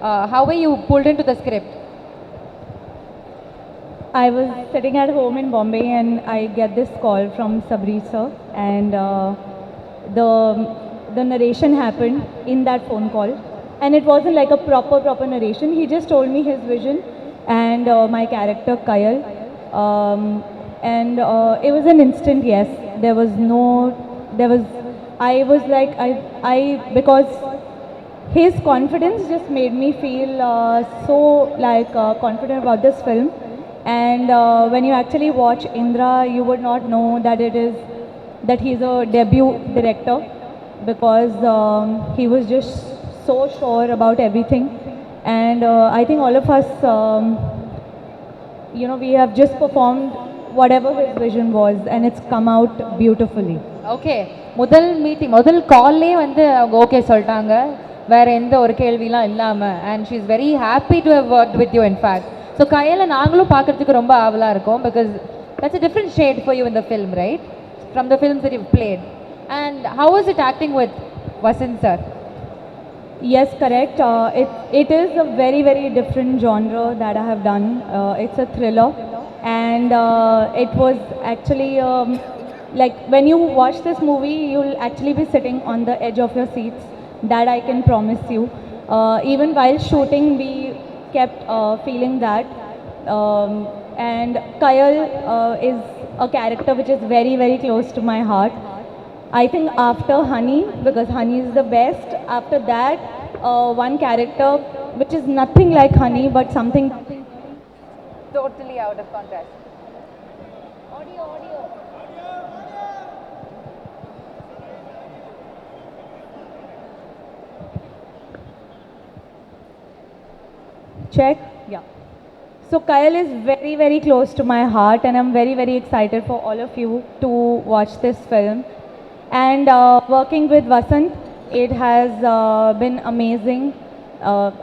How were you pulled into the script? I was sitting at home in Bombay and I get this call from Sabri sir, and the the narration happened in that phone call, and it wasn't like a proper narration. He just told me his vision and my character Kayal, and it was an instant yes. There was no, there was. I was like I because his confidence just made me feel so like confident about this film. And when you actually watch Indra, you would not know that it is that he's a debut director, because he was just so sure about everything. And I think all of us, we have just performed whatever his vision was, and it's come out beautifully. Okay, முதல் meeting முதல் கால்லே வந்து அவங்க okay சொல்லிட்டாங்க, வேற எந்த ஒரு கேள்விலாம் இல்லாமல். And she is very happy to have work with you. In fact so கையில் நாங்களும் பார்க்குறதுக்கு ரொம்ப ஆவலாக இருக்கும், because that's a different shade for you in the film, right, from the films that you played. And how was it acting with Vasanth sir? Yes, correct. It is a very different genre that I have done. It's a thriller, and it was actually like when you watch this movie, you'll actually be sitting on the edge of your seats. That I can promise you. Even while shooting, we kept feeling that. And Kayal is a character which is very close to my heart. I think after Honey, because Honey is the best, after that, one character which is nothing like Honey, but something totally out of contrast. Audio. Check. Yeah. So Kayal is very close to my heart, and I'm very excited for all of you to watch this film. And working with Vasant, it has been amazing.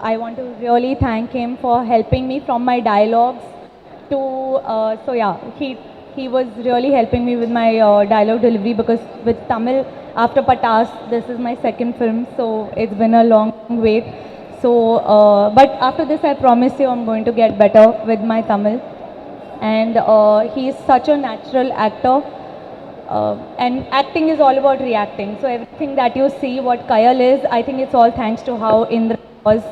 I want to really thank him for helping me from my dialogues to so yeah, he was really helping me with my dialogue delivery, because with Tamil, after Patas, this is my second film, so it's been a long wait. So but after this, I promise you I'm going to get better with my Tamil. And he is such a natural actor. And acting is all about reacting. So everything that you see, what Kayal is, I think it's all thanks to how Indra was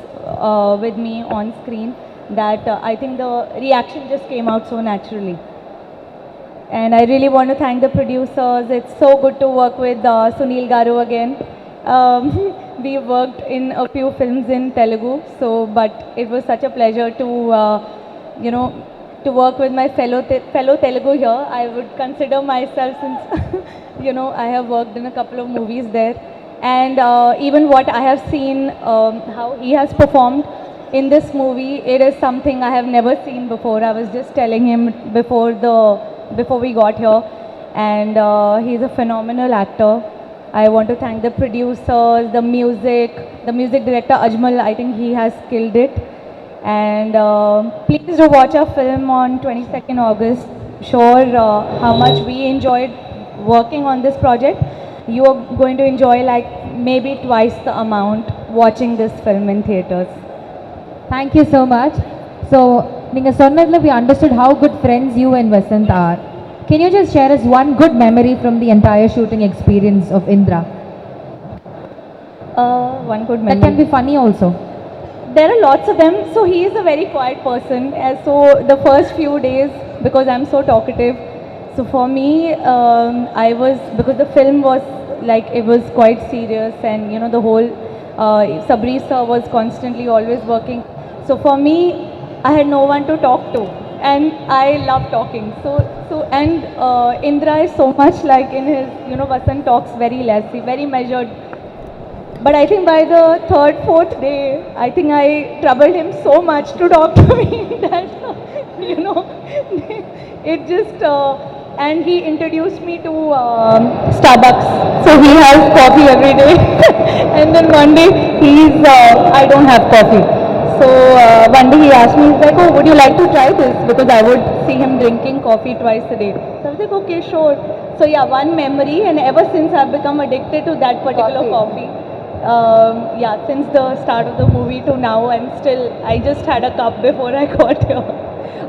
with me on screen. That I think the reaction just came out so naturally. And I really want to thank the producers. It's so good to work with Sunil Garu again. We worked in a few films in Telugu, but it was such a pleasure to to work with my fellow Telugu here. I would consider myself, since I have worked in a couple of movies there, and even what I have seen, how he has performed in this movie, it is something I have never seen before. I was just telling him before we got here, and he's a phenomenal actor. I want to thank the producers, the music director Ajmal. I think he has killed it. And please do watch our film on 22nd August. Sure, how much we enjoyed working on this project. You are going to enjoy like maybe twice the amount watching this film in theaters. Thank you so much. So, நீங்க சொன்னதுல we understood how good friends you and Vasant are. Can you just share us one good memory from the entire shooting experience of Indra? One good memory. That can be funny also. There are lots of them. So he is a very quiet person. So the first few days, because I'm so talkative, so for me, because the film was like, it was quite serious, and the whole Sabri sir was constantly always working. So for me, I had no one to talk to, and I love talking. And Indra is so much like in his, Vasant talks very less, very measured. But I think by the third, fourth day, I think I troubled him so much to talk to me that, it just, and he introduced me to Starbucks. So he has coffee every day. And then one day, I don't have coffee. So one day he asked me, he's like, oh, would you like to try this? Because I would see him drinking coffee twice a day. So I was like, okay, sure. So yeah, one memory, and ever since I've become addicted to that particular coffee. Yeah, since the start of the movie to now, and still, I just had a cup before I got here.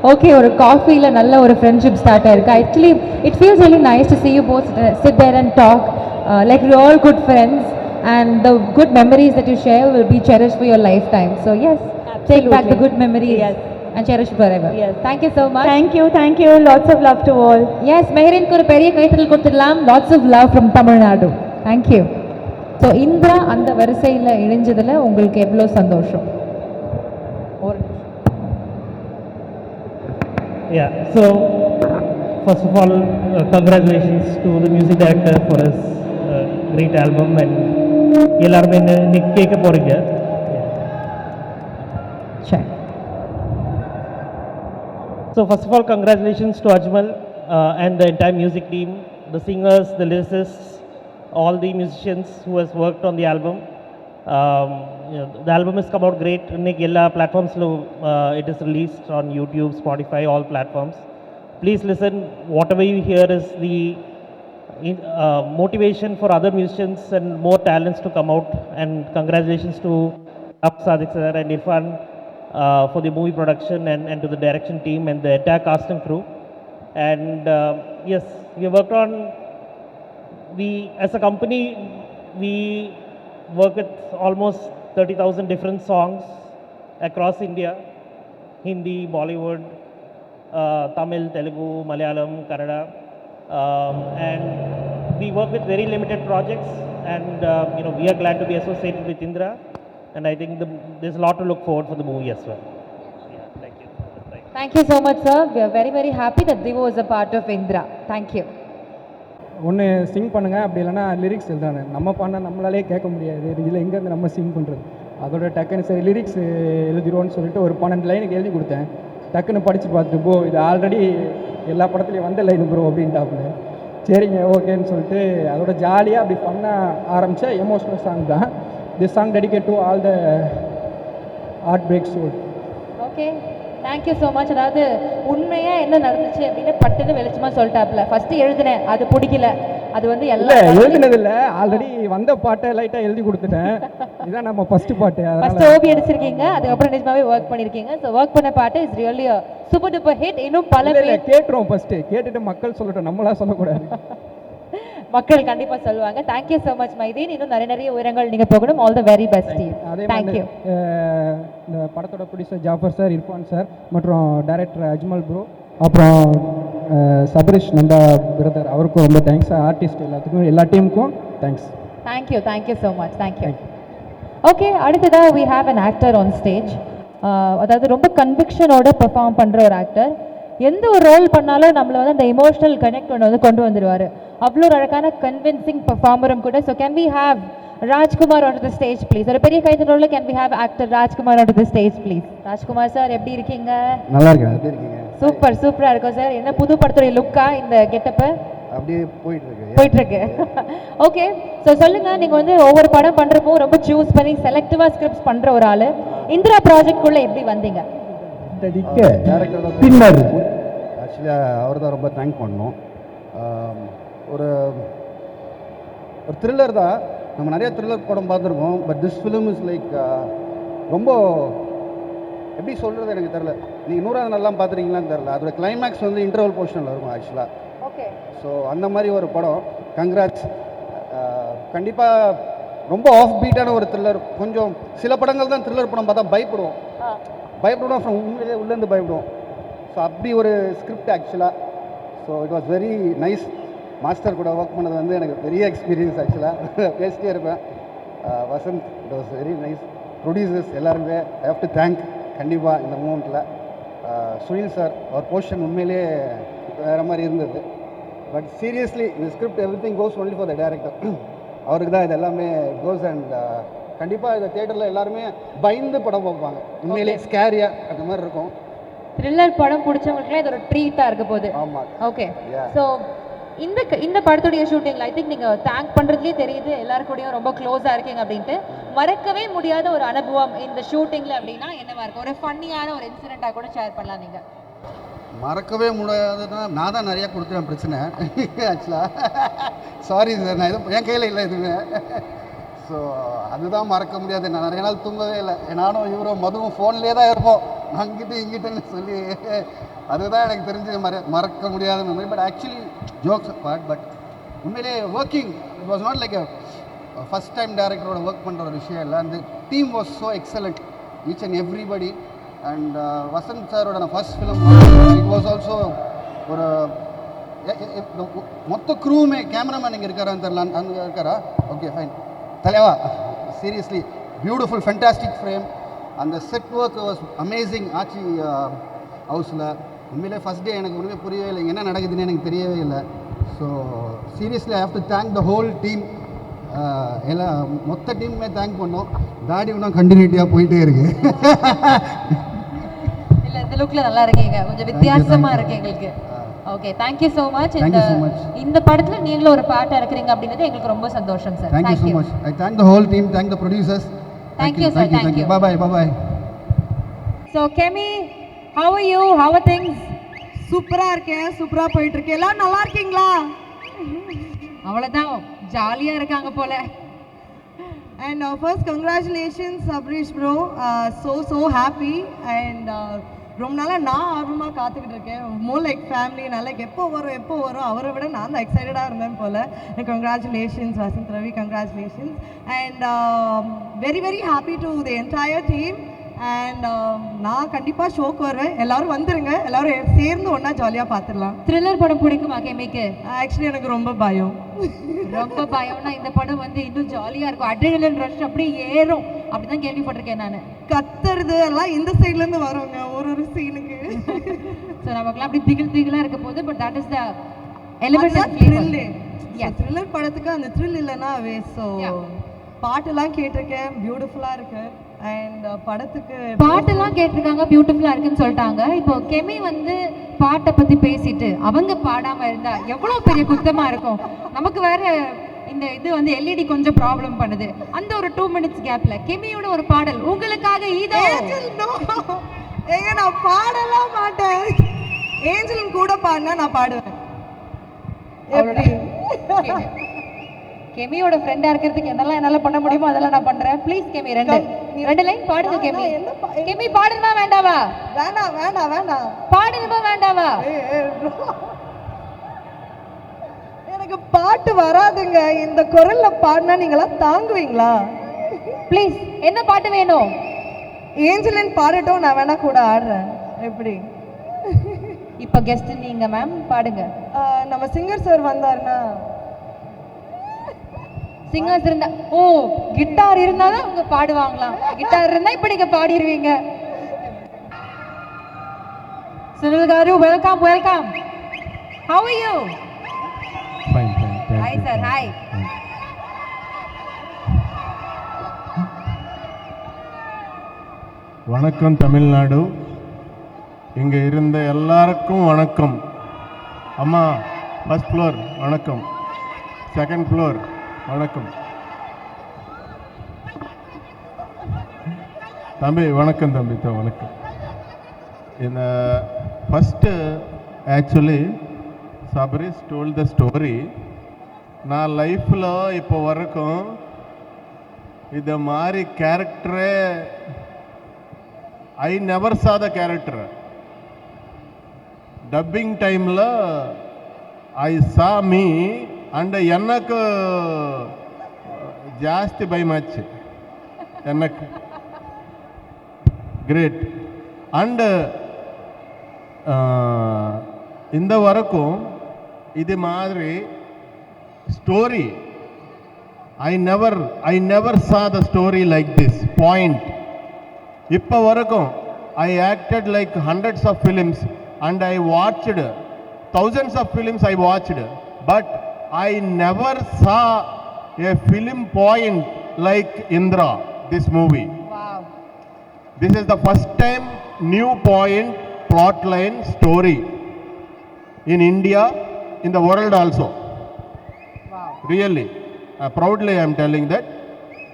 Okay, ஒரு காஃபியில் நல்ல ஒரு friendship start ஆயிருக்கு. Actually it feels really nice to see you both sit there and talk like we're all good friends, and the good memories that you share will be cherished for your lifetime. So yes, take back the good memories. Yes. And cherish forever. Yes. Thank you so much. Thank you. Lots of love to all. Yes, மெஹரினுக்கு ஒரு பெரிய கைத்தட்டல் கொடுத்துடலாம். Lots of love from Tamil Nadu. Thank you. So Indira அந்த வரிசையில் இணைஞ்சதில் உங்களுக்கு எவ்வளோ சந்தோஷம்? Yeah, so first of all, congratulations to the music director for his great album, and எல்லாருமே இன்னைக்கு கேட்க போறீங்க. Sure. So first of all, congratulations to Ajmal and the entire music team, the singers, the lyricists, all the musicians who has worked on the album. The album has come out great. Inniki ella platforms lo it is released on YouTube, Spotify, all platforms. Please listen. Whatever you hear is the motivation for other musicians and more talents to come out. And congratulations to Sadiq sir and Irfan for the movie production and to the direction team and the entire cast and crew. And yes, we worked on, as a company, we work with almost 30,000 different songs across India, Hindi, Bollywood, Tamil, Telugu, Malayalam, Kannada, and we work with very limited projects, and we are glad to be associated with Indra, and I think there's a lot to look forward for the movie as well. Yeah, thank you. Thank you so much, sir. We are very, very happy that Divo is a part of Indra. Thank you. ஒன்று சிங் பண்ணுங்கள், அப்படி இல்லைனா lyrics எழுதானு. நம்ம பாடினா நம்மளாலே கேட்க முடியாது, இதில் எங்கேருந்து நம்ம சிங் பண்ணுறது? அதோட டக்குன்னு சரி லிரிக்ஸ் எழுதிடுவோன்னு சொல்லிட்டு ஒரு 12 லைனுக்கு எழுதி கொடுத்தேன். டக்குன்னு படித்து பார்த்துட்டு ப்ரோ இது ஆல்ரெடி எல்லா படத்துலையும் வந்த லைன் ப்ரோ அப்படின்ட்டாப்புல. சரிங்க ஓகேன்னு சொல்லிட்டு அதோட ஜாலியாக அப்படி பண்ண ஆரம்பித்தா எமோஷ்னல் சாங் தான். This song dedicate to all the heart break soul. Okay, thank you so much. அதாவது உண்மையாக என்ன நடந்துச்சு அப்படின்னு பட்டுன்னு வெளிச்சமாக சொல்லிட்டாப்புல. ஃபஸ்ட்டு எழுதினேன், அது பிடிக்கல, அது வந்து எல்லாம் எழுதினதில்லை, ஆல்ரெடி வந்த பாட்டை லைட்டாக எழுதி கொடுத்துட்டேன். இதுதான் நம்ம ஃபஸ்ட்டு பாட்டு. ஃபஸ்ட்டு ஓபி அடிச்சிருக்கீங்க, அதுக்கப்புறம் நிஜமாவே ஒர்க் பண்ணியிருக்கீங்க. ஸோ ஒர்க் பண்ண பாட்டு is really super duper hit. இன்னும் பல பேர் கேட்டுரும், ஃபஸ்ட்டு கேட்டுட்டு மக்கள் சொல்லட்டும், நம்மளா சொல்லக்கூடாது. மக்கள் கண்டிப்பாக சொல்லுவாங்க. Thank you so much Maideen. இன்னும் நிறைய உயரங்கள் நீங்கள் போகணும். All the very best team. Thank you. இந்த படத்தோட producer Jafar sir, Irfan sir மற்றும் டைரக்டர் அஜ்மல் ப்ரோ, அப்புறம் சபரிஷ் நந்தா பிரதர், அவருக்கும் ரொம்ப தேங்க்ஸ். ஆர்டிஸ்ட் எல்லாத்துக்கும், எல்லா டீமுக்கும் thanks. Thank you so much. Thank you. Okay, அடுத்ததாக we have an actor on stage. அதாவது ரொம்ப கன்விக்ஷனோட பெர்ஃபார்ம் பண்ணுற ஒரு ஆக்டர். எந்த ஒரு ரோல் பண்ணாலும் நம்மளை வந்து அந்த எமோஷனல் கனெக்ட் வந்து கொண்டு வந்துடுவார். அவ்வளோ ஒரு அழகான கன்வின்சிங் பெர்ஃபார்மரும் கூட. So can we have Rajkumar onto the stage please? ஒரு பெரிய கைத்தட்டலோட can we have actor Rajkumar onto the stage please? Rajkumar sir எப்படி இருக்கீங்க? நல்லா இருக்கேன். எப்படி இருக்கீங்க? சூப்பராக இருக்கும் சார். என்ன புது படத்துடைய லுக்கா இந்த கெட்டப்பு? அப்படியே போயிட்டு இருக்கு. ஓகே, ஸோ சொல்லுங்க, நீங்கள் வந்து ஒவ்வொரு படம் பண்ணுறப்போ ரொம்ப சூஸ் பண்ணி செலக்டிவாக ஸ்கிரிப்ட்ஸ் பண்ணுற ஒரு ஆள். இந்திரா ப்ராஜெக்ட்குள்ளே எப்படி வந்தீங்க? பின்னர் ஆக்சுவலி அவர் தான் ரொம்ப தேங்க் பண்ணணும். ஒரு த்ரில்லர் தான். நம்ம நிறைய த்ரில்லர் படம் பார்த்துருக்கோம். But this film is like ரொம்ப எப்படி சொல்கிறது எனக்கு தெரில. நீங்கள் 100வது நாள்லாம் பார்த்துருக்கீங்களான்னு தெரில. அதோட கிளைமேக்ஸ் வந்து இன்டர்வல் போர்ஷனில் இருக்கும் ஆக்சுவலாக. ஓகே, ஸோ அந்த மாதிரி ஒரு படம். கங்க்ராட்ஸ். கண்டிப்பாக ரொம்ப ஆஃப் பீட்டான ஒரு த்ரில்லர். கொஞ்சம் சில படங்கள் தான் த்ரில்லர் படம் பார்த்தா பயப்படுவோம் ஃப்ரம் உண்மையிலே உள்ளேருந்து பயப்படுவோம். ஸோ அப்படி ஒரு ஸ்கிரிப்ட் ஆக்சுவலாக. So it was very nice. Master கூட ஒர்க் பண்ணது வந்து எனக்கு பெரிய எக்ஸ்பீரியன்ஸ் ஆக்சுவலாக. பேசிட்டே இருப்பேன். Vasanth, it was very nice. Producers எல்லாருமே ஐ ஹேவ் டு தேங்க் கண்டிப்பாக இந்த மூமெண்ட்டில். சுனில் சார், அவர் போர்ஷன் உண்மையிலே வேறு மாதிரி இருந்தது. பட் சீரியஸ்லி இந்த script every thing cos only for the director. அவருக்கு தான் இது எல்லாமே கோஸ். அண்ட் கண்டிப்பாக இந்த தியேட்டரில் எல்லாருமே பயந்து படம் பார்ப்பாங்க. உண்மையிலே ஸ்கேரியாக அந்த மாதிரி இருக்கும். த்ரில்லர் படம் பிடிச்சவங்களுக்குலாம் இது ஒரு ட்ரீட்டாக இருக்க போகுது. ஆமாம். ஓகே, ஸோ இந்த படத்துடைய ஷூட்டிங்கில் ஐ திங்க் நீங்கள் தேங்க் பண்ணுறதுலேயே தெரியுது எல்லாருக்கூடையும் ரொம்ப க்ளோஸாக இருக்கீங்க அப்படின்ட்டு. மறக்கவே முடியாத ஒரு அனுபவம் இந்த ஷூட்டிங்கில் அப்படின்னா என்னவா இருக்கும்? ஒரு ஃபன்னியான ஒரு இன்சிடெண்ட்டாக கூட ஷேர் பண்ணலாம் நீங்கள். மறக்கவே முடியாதுன்னா நான் தான் நிறையா கொடுத்துருவேன் பிரச்சனை ஆக்சுவலாக. சாரி சார், நான் எதுவும் என் கையில் இல்லை எதுவுமே. ஸோ அதுதான் மறக்க முடியாது. நான் நிறைய நாள் தூங்கவே இல்லை. நானும் இவரும் மதுவும் ஃபோன்லேயே தான் இருப்போம், அங்கிட்டு இங்கிட்டுன்னு சொல்லி. அதுதான் எனக்கு தெரிஞ்சு மறக்க முடியாத memory. But actually jokes part, but உண்மையிலே working it was not like first time டேரக்டரோட ஒர்க் பண்ணுற ஒரு விஷயம் இல்லை. அந்த team was so excellent, each and everybody. And Vasanth சாரோட நான் first film, it was also ஒரு மொத்த க்ரூவுமே, கேமராமேன் இங்கே இருக்காரான்னு தெரியல, அங்கே இருக்காரா? Okay fine. தலைவா, சீரியஸ்லி பியூட்டிஃபுல் ஃபென்டாஸ்டிக் ஃப்ரேம். அந்த செட் ஒர்க் வாஸ் அமேசிங். ஆச்சி ஹவுஸில் உண்மையிலே ஃபஸ்ட் டே எனக்கு ஒன்றுமே புரியவே இல்லை, என்ன நடக்குதுன்னு எனக்கு தெரியவே இல்லை. So seriously I have to thank the whole team. எல்லாம் மொத்த டீமுமே தேங்க் பண்ணோம். தாடி இன்னும் கண்டினியூட்டியாக போயிட்டே இருக்கு. இல்லை, இந்த லுக்கில் நல்லா இருக்கீங்க, கொஞ்சம் வித்தியாசமாக இருக்கு எங்களுக்கு. Okay, thank you so much. இந்த படத்தில் நீங்களும் ஒரு பாட்டாக இருக்கிறீங்க அப்படின்றது எங்களுக்கு ரொம்ப சந்தோஷம் sir. Thank you so much. I thank the whole team, thank the producers. Thank you sir, thank you. Bye bye. So Kemy, how are you? How are things? சூப்பராக இருக்கேன், சூப்பராக போயிட்டு இருக்கேன். எல்லாம் நல்லா இருக்கீங்களா? அவ்வளோதான், ஜாலியாக இருக்காங்க போல. And first congratulations Sabrish bro, so happy. And ரொம்ப நாளாக நான் ஆர்வமாக காத்துக்கிட்டு இருக்கேன். More like family. நான் லைக் எப்போ வரும் அவரை விட நான் தான் எக்ஸைட்டடாக இருந்தேன் போல். Congratulations Vasanth Ravi, congratulations. And very very happy to the entire team. And நான் கண்டிப்பாக ஷோக்கு வருவேன், எல்லோரும் வந்துருங்க, எல்லோரும் சேர்ந்து ஒன்றா ஜாலியாக பார்த்துடலாம். த்ரில்லர் படம் பிடிக்குமா கெமிக்கு? ஆக்சுவலி எனக்கு ரொம்ப பயம். ரொம்ப பயம்னா இந்த படம் வந்து இன்னும் ஜாலியாக இருக்கும், அட்ரினலின் ரஷ் அப்படியே ஏறும், அப்படிதான் கேள்விப்பட்டிருக்கேன் நான். கத்துறது எல்லாம் இந்த சைட்லேருந்து வருவாங்க ஒரு சீனுக்கு. ஸோ நமக்குலாம் அப்படி திகிலாக இருக்க போகுது. But that is the element of thrill. Thriller படத்துக்கு அந்த த்ரில் இல்லைன்னா வேஸ்ட். ஸோ பாட்டெல்லாம் கேட்டிருக்கேன், பியூட்டிஃபுல்லாக இருக்கு. அண்ட் படத்துக்கு பாட்டெல்லாம் கேட்டிருக்காங்க, பியூட்டிஃபுல்லாக இருக்குன்னு சொல்லிட்டாங்க. இப்போ கெமி வந்து பாட்டை பற்றி பேசிட்டு அவங்க பாடாமல் இருந்தா எவ்வளோ பெரிய குத்தமாக இருக்கும். நமக்கு வேற இந்த இது வந்து எல்இடி கொஞ்சம் ப்ராப்ளம் பண்ணுது. அந்த ஒரு 2 minutes கேப்ல கெமியோட ஒரு பாடல் உங்களுக்காக. இதோ ஏங்க, நான் பாடலாம் மாட்டேன். ஏஞ்சலின் கூட பாடினா நான் பாடுவேன். கெமியோட ஃப்ரெண்டா இருக்கிறதுக்கு என்னெல்லாம் என்னால பண்ண முடியுமோ அதெல்லாம் நான் பண்றேன். ப்ளீஸ் கெமி, ரெண்டு லைன் பாடுங்க கெமி. கெமி பாடணுமா வேண்டாவா? வேண்டாம். பாடணுமா வேண்டாவா? எனக்கு பாட்டு வராதுங்க. இந்த குரல்ல பாடினா நீங்களாம் தாங்குவீங்களா? ப்ளீஸ், என்ன பாட்டு வேணும்? ஏஞ்சலின் பாடட்டும், நான் வேணா கூட ஆடுறேன். எப்படி? இப்போ கெஸ்ட் நீங்க மேம், பாடுங்க. நம்ம சிங்கர் சார் வந்தாருன்னா, சிங்கர்ஸ் இருந்தா, ஓ கிட்டார் இருந்தாதான் அவங்க பாடுவாங்களாம். கிட்டார் இருந்தா இப்ப நீங்க பாடிடுவீங்க. Sunil garu, welcome. How are you? Fine. Hi sir, hi. வணக்கம் தமிழ்நாடு. இங்கே இருந்த எல்லாருக்கும் வணக்கம். அம்மா ஃபர்ஸ்ட் ஃப்ளோர் வணக்கம், செகண்ட் ஃப்ளோர் வணக்கம், தம்பி வணக்கம், வணக்கம். இந்த first actually Sabaris told the story. நான் லைஃப்பில் இப்போ வரைக்கும் இது மாதிரி கேரக்டரே ஐ நெவர் சா த கேரக்டர். டப்பிங் டைமில் ஐ சா மீ ಅಂಡ್ ಎನ್ನಕ್ಕೆ ಜಾಸ್ತಿ ಭಯಮಾಚಿ ಎನ್ನಕ್ಕೆ ಗ್ರೇಟ್. ಅಂಡ್ இந்த வரைக்கும் இது மாதிரி story I never saw the story like this point. இப்போ வரைக்கும் I acted like hundreds of films and I watched thousands of films I watched, but I never saw a film point like Indra, this movie. Wow. This is the first time new point, plot line, story in India, in the world also. Wow. Really, proudly I am telling that.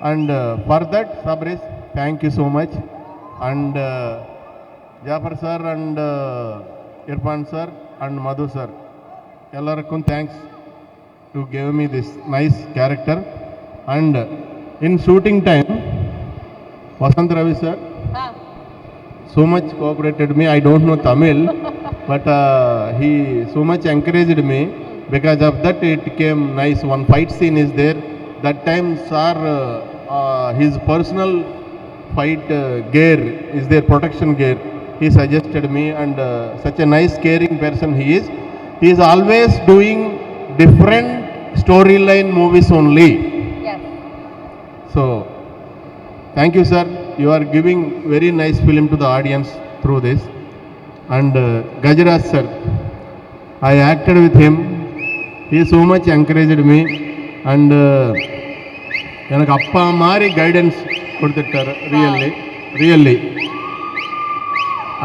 And for that, Sabris, thank you so much. And Jafar sir and Irfan sir and Madhu sir, ellarkum thanks to give me this nice character. And in shooting time, Vasant Ravi sir so much cooperated me. I don't know Tamil, but he so much encouraged me. Because of that, it came nice. One fight scene is there. That time, sir, his personal fight gear is there, protection gear. He suggested me, and such a nice, caring person he is. He is always doing different storyline movies only. Yes. So, thank you, sir. You are giving very nice film to the audience through this. And Gajaraj sir, I acted with him. He so much encouraged me. And எனக்கு அப்பா மாதிரி guidance கொடுத்துட்டாரு really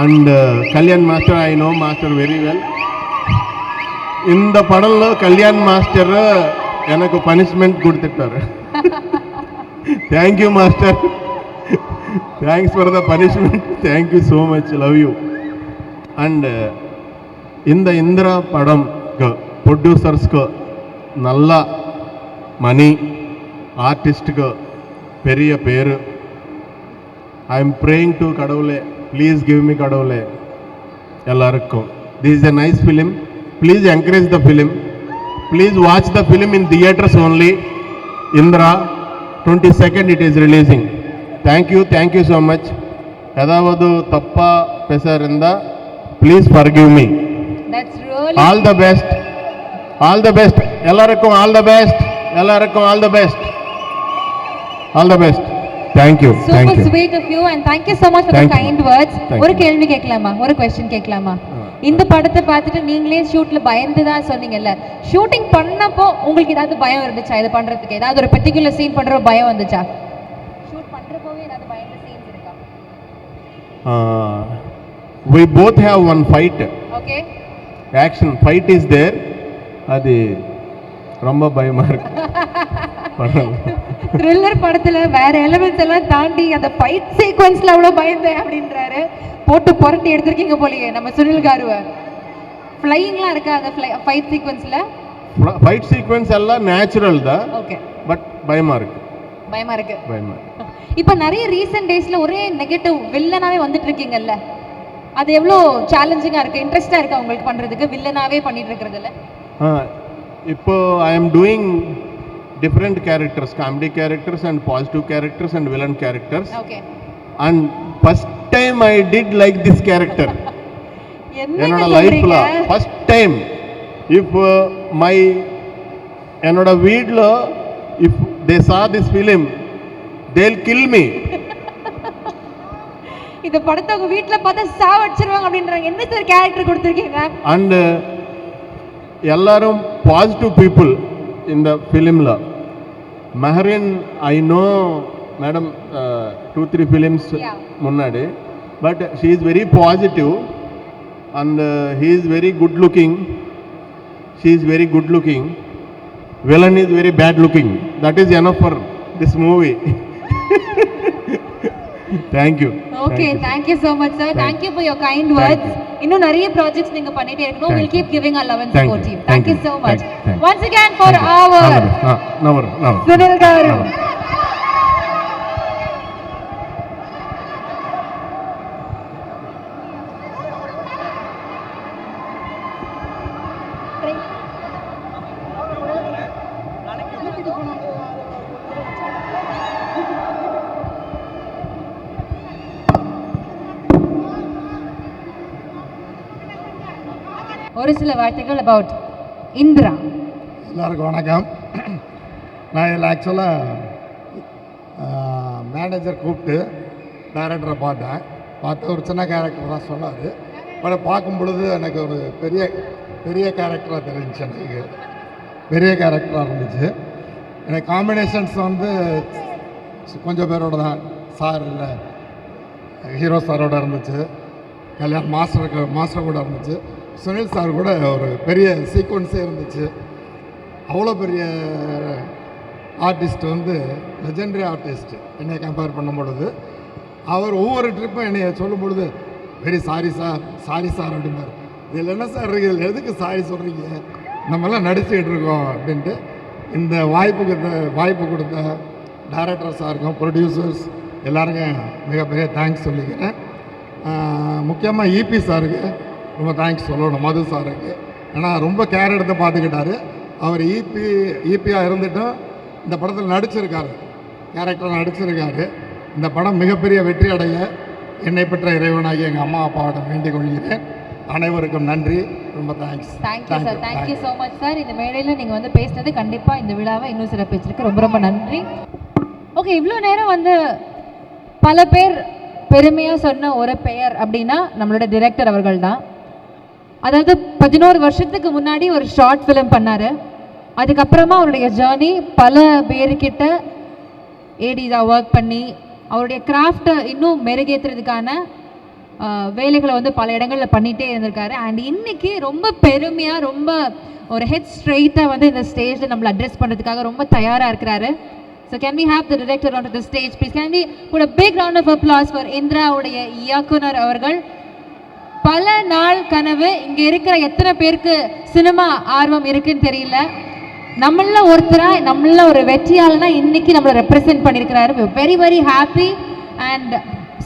and Kalyan master I know master very well. இந்த படம்లో Kalyan master எனக்கு punishment கொடுத்துட்டாரு. Thank you master, thanks for the punishment, thank you so much, love you. And இந்த இந்திரா படம் ப்ரொடியூசர்ஸ்க்கு நல்ல மணி, ஆர்டிஸ்ட்டுக்கு பெரிய பேர். ஐ எம் ப்ரேயிங் டு கடவுளே, ப்ளீஸ் கிவ் மீ கடவுளே எல்லாருக்கும். This is a nice film. Please encourage the film. Please watch the film in theatres only. Indira 22nd it is releasing. Thank you so much. ஏதாவது தப்பா பேச இருந்தா please forgive me. That's really All the best. All the best. எல்லாருக்கும் all the best. எல்லாருக்கும் all the best. All the best. Thank you. super sweet of you and thank you so much for the kind words. Thank ஒரு கேள்வி கேட்கலாமா, ஒரு question கேட்கலாமா? இந்த படத்தை பார்த்துட்டு நீங்களே ஷூட்ல பயந்து தான் சொன்னீங்கல்ல, ஷூட்டிங் பண்ணப்போ உங்களுக்கு ஏதாவது பயம் இருந்துச்சா? இது பண்றதுக்கு ஏதாவது ஒரு பர்టిక్యులர் சீன் பண்ற பயம் வந்துச்சா? ஷூட் பண்றப்போவே ஏதாவது பயந்த சீன்ஸ் இருக்கா? We both have one fight. Okay. Action fight is there. அது ரொம்ப பயமா இருக்கு. த்ரில்லர் படத்துல வேற எலிமெண்ட்ஸ் எல்லாம் தாண்டி அந்த ஃபைட் சீக்வென்ஸ்ல அவ்வளவு பயந்தேன் அப்படின்றாரு. போட்டு புரட்டி எடுத்திருக்கீங்க போலயே நம்ம சுனில் காருவ. ஃப்ளையிங்லாம் இருக்கா அந்த ஃபைட் சீக்வென்ஸ்ல? ஃபைட் சீக்வென்ஸ் எல்லாம் நேச்சுரல் தான். ஓகே. பட் பயமா இருக்கு. இப்போ நிறைய ரீசன்ட் டேஸ்ல ஒரே நெகட்டிவ் வில்லனாவே வந்துட்டு இருக்கீங்கல்ல, அது எவ்வளோ சேலஞ்சிங்கா இருக்கு, இன்ட்ரெஸ்டா இருக்கா உங்களுக்கு பண்றதுக்கு வில்லனாவே பண்ணிட்டு இருக்கிறதுல? இப்போ I am doing different characters, comedy characters and positive characters and villain characters. Okay. And first time I did like this character. என்னோட லைஃப்ல first time. If my என்னோட வீட்ல if they saw this film they'll kill me. இந்த படத்தை உங்க வீட்ல பார்த்தா சாவடிச்சிருவாங்க அப்படின்றாங்க. என்ன சார் கேரக்டர் கொடுத்திருக்கீங்க? And எல்லாரும் positive people in the filmல. Maharin, I know madam 2-3 films முன்னாடி, but she is very positive and he is very good looking. She is very good looking. Villain is very bad looking. That is enough for this movie. Thank you. Okay, thank you so much sir. Thank you for your kind words. இன்னும் நிறைய projects நீங்க பண்ணிட்டே இருக்கணும். We'll keep giving our love and support team. Thank you so much. Once again for our Sunil garu. ஒரு சில வார்த்தைகள் about Indira. எல்லாருக்கும் வணக்கம். நான் இதில் ஆக்சுவலாக மேனேஜர் கூப்பிட்டு டைரக்டரை பார்த்து ஒரு சின்ன கேரக்டர் தான் சொன்னார். பட் பார்க்கும் பொழுது எனக்கு ஒரு பெரிய கேரக்டராக தெரிஞ்சிச்சு. எனக்கு பெரிய கேரக்டராக இருந்துச்சு. எனக்கு காம்பினேஷன்ஸ் வந்து கொஞ்சம் பேரோட தான், சார் இல்லை ஹீரோ சாரோட இருந்துச்சு, கல்யாண் மாஸ்டர் கூட இருந்துச்சு, சுனில் சார் கூட ஒரு பெரிய சீக்வன்ஸே இருந்துச்சு. அவ்வளோ பெரிய ஆர்டிஸ்ட் வந்து லெஜெண்டரி ஆர்டிஸ்ட் என்னை கம்பேர் பண்ணும் பொழுது அவர் ஒவ்வொரு ட்ரிப்பும் என்னை சொல்லும் பொழுது வெரி சாரி சார் அப்படின்னாரு. இதில் என்ன சார் இருக்குது, இதில் எதுக்கு சாரி சொல்கிறீங்க, நம்மெல்லாம் நடிச்சுக்கிட்டு இருக்கோம் அப்படின்ட்டு. இந்த வாய்ப்பு கொடுத்த டைரக்டர் சாருக்கும் ப்ரொடியூசர்ஸ் எல்லாருக்கும் மிகப்பெரிய தேங்க்ஸ் சொல்லிக்கிறேன். முக்கியமாக இபி சாருக்கு ரொம்ப தேங்க்ஸ் சொல்லணும், மது சாருக்கு. ஏன்னா ரொம்ப கேர் எடுத்து பார்த்துக்கிட்டாரு. அவர் இபியாக இருந்துட்டும் இந்த படத்தில் நடிச்சிருக்காரு, கேரக்டர் நடிச்சிருக்காரு. இந்த படம் மிகப்பெரிய வெற்றி அடைய என்னை பெற்ற இறைவனாகி எங்கள் அம்மா அப்பாவிடம் வேண்டிக் கொள்கிறேன். அனைவருக்கும் நன்றி, ரொம்ப thanks. Thank you sir, thank you so much sir. இந்த மேடையில் நீங்கள் வந்து பேசினது கண்டிப்பாக இந்த விழாவை இன்னும் சிறப்பிச்சிருக்கு. ரொம்ப ரொம்ப நன்றி. ஓகே, இவ்வளோ நேரம் வந்து பல பேர் பெருமையாக சொன்ன ஒரு பெயர் அப்படின்னா நம்மளோட டிரெக்டர் அவர்கள் தான். அதாவது 11 வருஷத்துக்கு முன்னாடி ஒரு ஷார்ட் ஃபிலிம் பண்ணார். அதுக்கப்புறமா அவருடைய ஜேர்னி பல பேர்கிட்ட ஏடிஸாக ஒர்க் பண்ணி அவருடைய கிராஃப்டை இன்னும் மெருகேற்றுறதுக்கான வேலைகளை வந்து பல இடங்களில் பண்ணிகிட்டே இருந்திருக்காரு. அண்ட் இன்னைக்கு ரொம்ப பெருமையாக ரொம்ப ஒரு ஹெட் ஸ்ட்ரெயிட்டாக வந்து இந்த ஸ்டேஜில் நம்மளை அட்ரெஸ் பண்ணுறதுக்காக ரொம்ப தயாராக இருக்கிறாரு. So can we have the director on to the stage please? Can we put a big round of applause for இந்திராவுடைய இயக்குனர் அவர்கள். பல நாள் கனவு. இங்கே இருக்கிற எத்தனை பேருக்கு சினிமா ஆர்வம் இருக்குன்னு தெரியல. நம்மள ஒருத்தராக நம்மள ஒரு வெற்றியாளனா இன்னைக்கு நம்மளை ரெப்ரசென்ட் பண்ணியிருக்கிறாரு. Very very happy. அண்ட்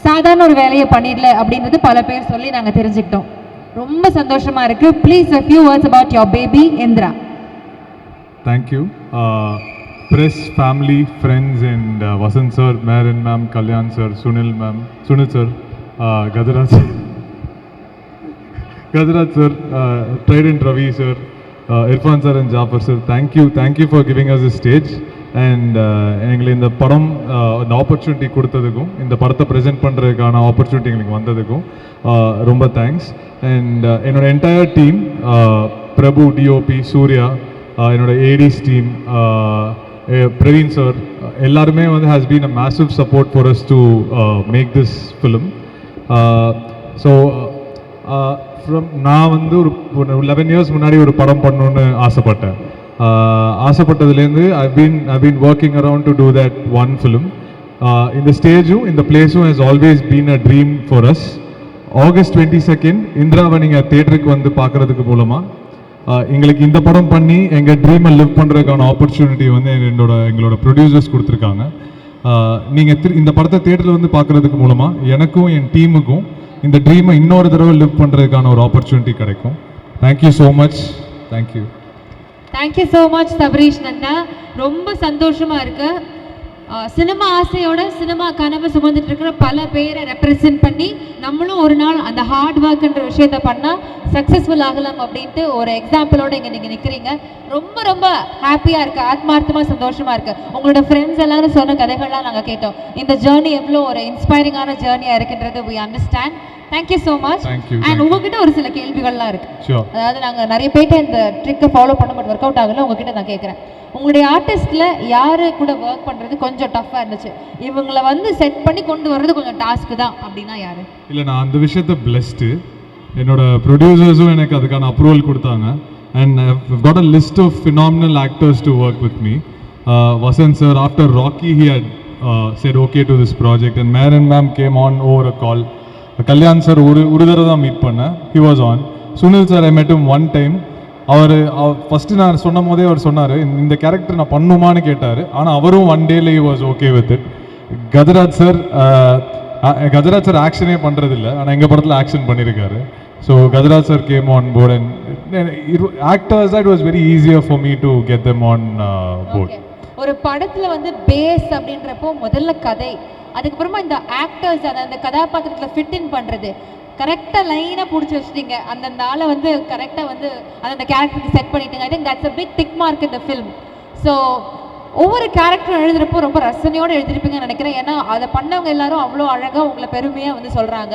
சாதாரண ஒரு வேலையை பண்ணிடல அப்படின்றது பல பேர் சொல்லி நாங்கள் தெரிஞ்சுக்கிட்டோம். ரொம்ப சந்தோஷமாக இருக்குது. Please a few words about your baby Indira. Thank you. Press, family, friends and Vasant sir, Marin ma'am, Kalyan sir, Sunil sir, Gajaraj sir, Trident Ravi sir, Irfan sir and Jafar sir, thank you for giving us this stage. And எங்களை இந்த படம் இந்த opportunity கொடுத்ததுக்கும் இந்த படத்தை present பண்ணுறதுக்கான opportunity எங்களுக்கு வந்ததுக்கும் ரொம்ப தேங்க்ஸ். அண்ட் என்னோட entire team, Prabhu, DOP, Surya, என்னோட ஏடிஸ் டீம், பிரவீன் சார், எல்லாருமே வந்து has been a massive support for us to make this film. So நான் வந்து ஒரு 11 years முன்னாடி ஒரு படம் பண்ணணுன்னு ஆசைப்பட்டேன். ஆசைப்பட்டதுலேருந்து I've been working around to do that one film. இந்த ஸ்டேஜும் இந்த பிளேஸும் has always been a dream for us. August 22nd இந்திராவை நீங்கள் தேட்டருக்கு வந்து பார்க்குறதுக்கு மூலமாக எங்களுக்கு இந்த படம் பண்ணி எங்கள் ட்ரீமை லிவ் பண்ணுறதுக்கான ஆப்பர்ச்சுனிட்டி வந்து எங்களோட ப்ரொடியூசர்ஸ் கொடுத்துருக்காங்க. நீங்கள் இந்த படத்தை தேட்டரில் வந்து பார்க்குறதுக்கு மூலமாக எனக்கும் என் டீமுக்கும் இந்த ட்ரீமை இன்னொரு தடவை லிவ் பண்ணுறதுக்கான ஒரு ஆப்பர்ச்சுனிட்டி கிடைக்கும். Thank you so much. Thank you. Thank you so much Sabarish Nanda. ரொம்ப சந்தோஷமாக இருக்குது. சினிமா ஆசையோட சினிமா கனவு சுமந்துட்டு இருக்கிற பல பேரை ரெப்ரசென்ட் பண்ணி நம்மளும் ஒரு நாள் அந்த ஹார்ட் ஒர்க்குன்ற விஷயத்த பண்ணால் சக்ஸஸ்ஃபுல் ஆகலாம் அப்படின்ட்டு ஒரு எக்ஸாம்பிளோடு இங்கே நீங்கள் நிற்கிறீங்க. ரொம்ப ரொம்ப ஹாப்பியாக இருக்குது, ஆத்மார்த்தமாக சந்தோஷமாக இருக்குது. உங்களோட ஃப்ரெண்ட்ஸ் எல்லாரும் சொன்ன கதைகள்லாம் நாங்கள் கேட்டோம். இந்த ஜேர்னி எவ்வளோ ஒரு இன்ஸ்பைரிங்கான ஜேர்னியாக இருக்குன்றது we understand. Thank you so much. And உங்ககிட்ட ஒரு சில கேள்விகள்லாம் இருக்குது. அதாவது நாங்கள் நிறைய பேர்ட்ட இந்த ட்ரிக்கை ஃபாலோ பண்ண பட் ஒர்க் அவுட் ஆகல. உங்ககிட்ட நான் கேட்குறேன், உங்களுடைய ஆர்டிஸ்டில் யார் கூட ஒர்க் பண்ணுறது கொஞ்சம் டஃப்பாக இருந்துச்சு, இவங்களை வந்து செட் பண்ணி கொண்டு வர்றது கொஞ்சம் டாஸ்க்கு தான் அப்படின்னா யார்? இல்லை, நான் அந்த விஷயத்தை பிளஸ்டு. என்னோட ப்ரொடியூசர்ஸும் எனக்கு அதுக்கான அப்ரூவல் கொடுத்தாங்க. And I've got a list of phenomenal actors to work with me. Vasant sir, after Rocky, he had said okay to this project, and Marin ma'am came on over a call. Kalyan sir ஒரு தடவை தான் meet பண்ணேன், he was on. Sunil sir, I met him one time. Our first நான் சொன்னும் போதே அவர் சொன்னார் இந்த character நான் பண்ணுமான்னு கேட்டார். ஆனால் அவரும் ஒன் டேல he was okay with it. Gajaraj sir ஆக்ஷனே பண்ணுறதில்ல, ஆனால் எங்கள் படத்தில் ஆக்ஷன் பண்ணியிருக்காரு. So Gajaraj sir came on board and actors it was very easier for me to get them on board. ஒரு படத்தில் வந்து பேஸ் அப்படின்றப்போ முதல்ல கதை, அதுக்கப்புறமா இந்த ஆக்டர்ஸ் அந்த கதாபாத்திரத்தில் ஃபிட் இன் பண்ணுறது, கரெக்டாக லைனாக பிடிச்சி வச்சுட்டீங்க. அந்தந்த ஆளை வந்து கரெக்டாக வந்து அந்த கேரக்டருக்கு செட் பண்ணிட்டீங்க. I think that's a big tick mark இந்த ஃபிலிம். ஸோ ஒவ்வொரு கேரக்டரும் எழுதுகிறப்போ ரொம்ப ரசனையோடு எழுதிருப்பீங்கன்னு நினைக்கிறேன். ஏன்னா அதை பண்ணவங்க எல்லாரும் அவ்வளோ அழகாக உங்களை பெருமையாக வந்து சொல்கிறாங்க.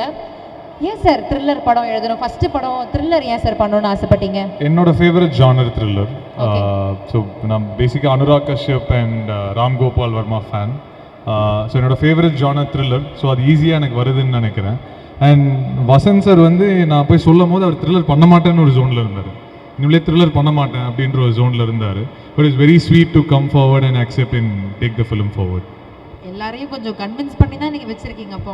ஏன் சார் த்ரில்லர் படம் எழுதணும், ஃபஸ்ட்டு படம் த்ரில்லர் ஏன் சார் பண்ணணும்னு ஆசைப்பட்டீங்க? என்னோட ஃபேவரட் ஜானர் த்ரில்லர். ஸோ நான் பேசிக்காக Anurag Kashyap and Ram Gopal Varma fan. So என்னோட ஃபேவரட் ஜானர் த்ரில்லர். ஸோ அது ஈஸியாக எனக்கு வருதுன்னு நினைக்கிறேன். அண்ட் வசந்த் சார் வந்து நான் போய் சொல்லும் போது அவர் த்ரில்லர் பண்ண மாட்டேன்னு ஒரு ஜோனில் இருந்தார். இனிமேலே த்ரில்லர் பண்ண மாட்டேன் அப்படின்ற ஒரு ஜோனில் இருந்தார். But it's very sweet to come forward and accept and take the film forward. எல்லாரையும் கொஞ்சம் கன்வின்ஸ் பண்ணி தான் நீங்கள் வச்சுருக்கீங்க. அப்போ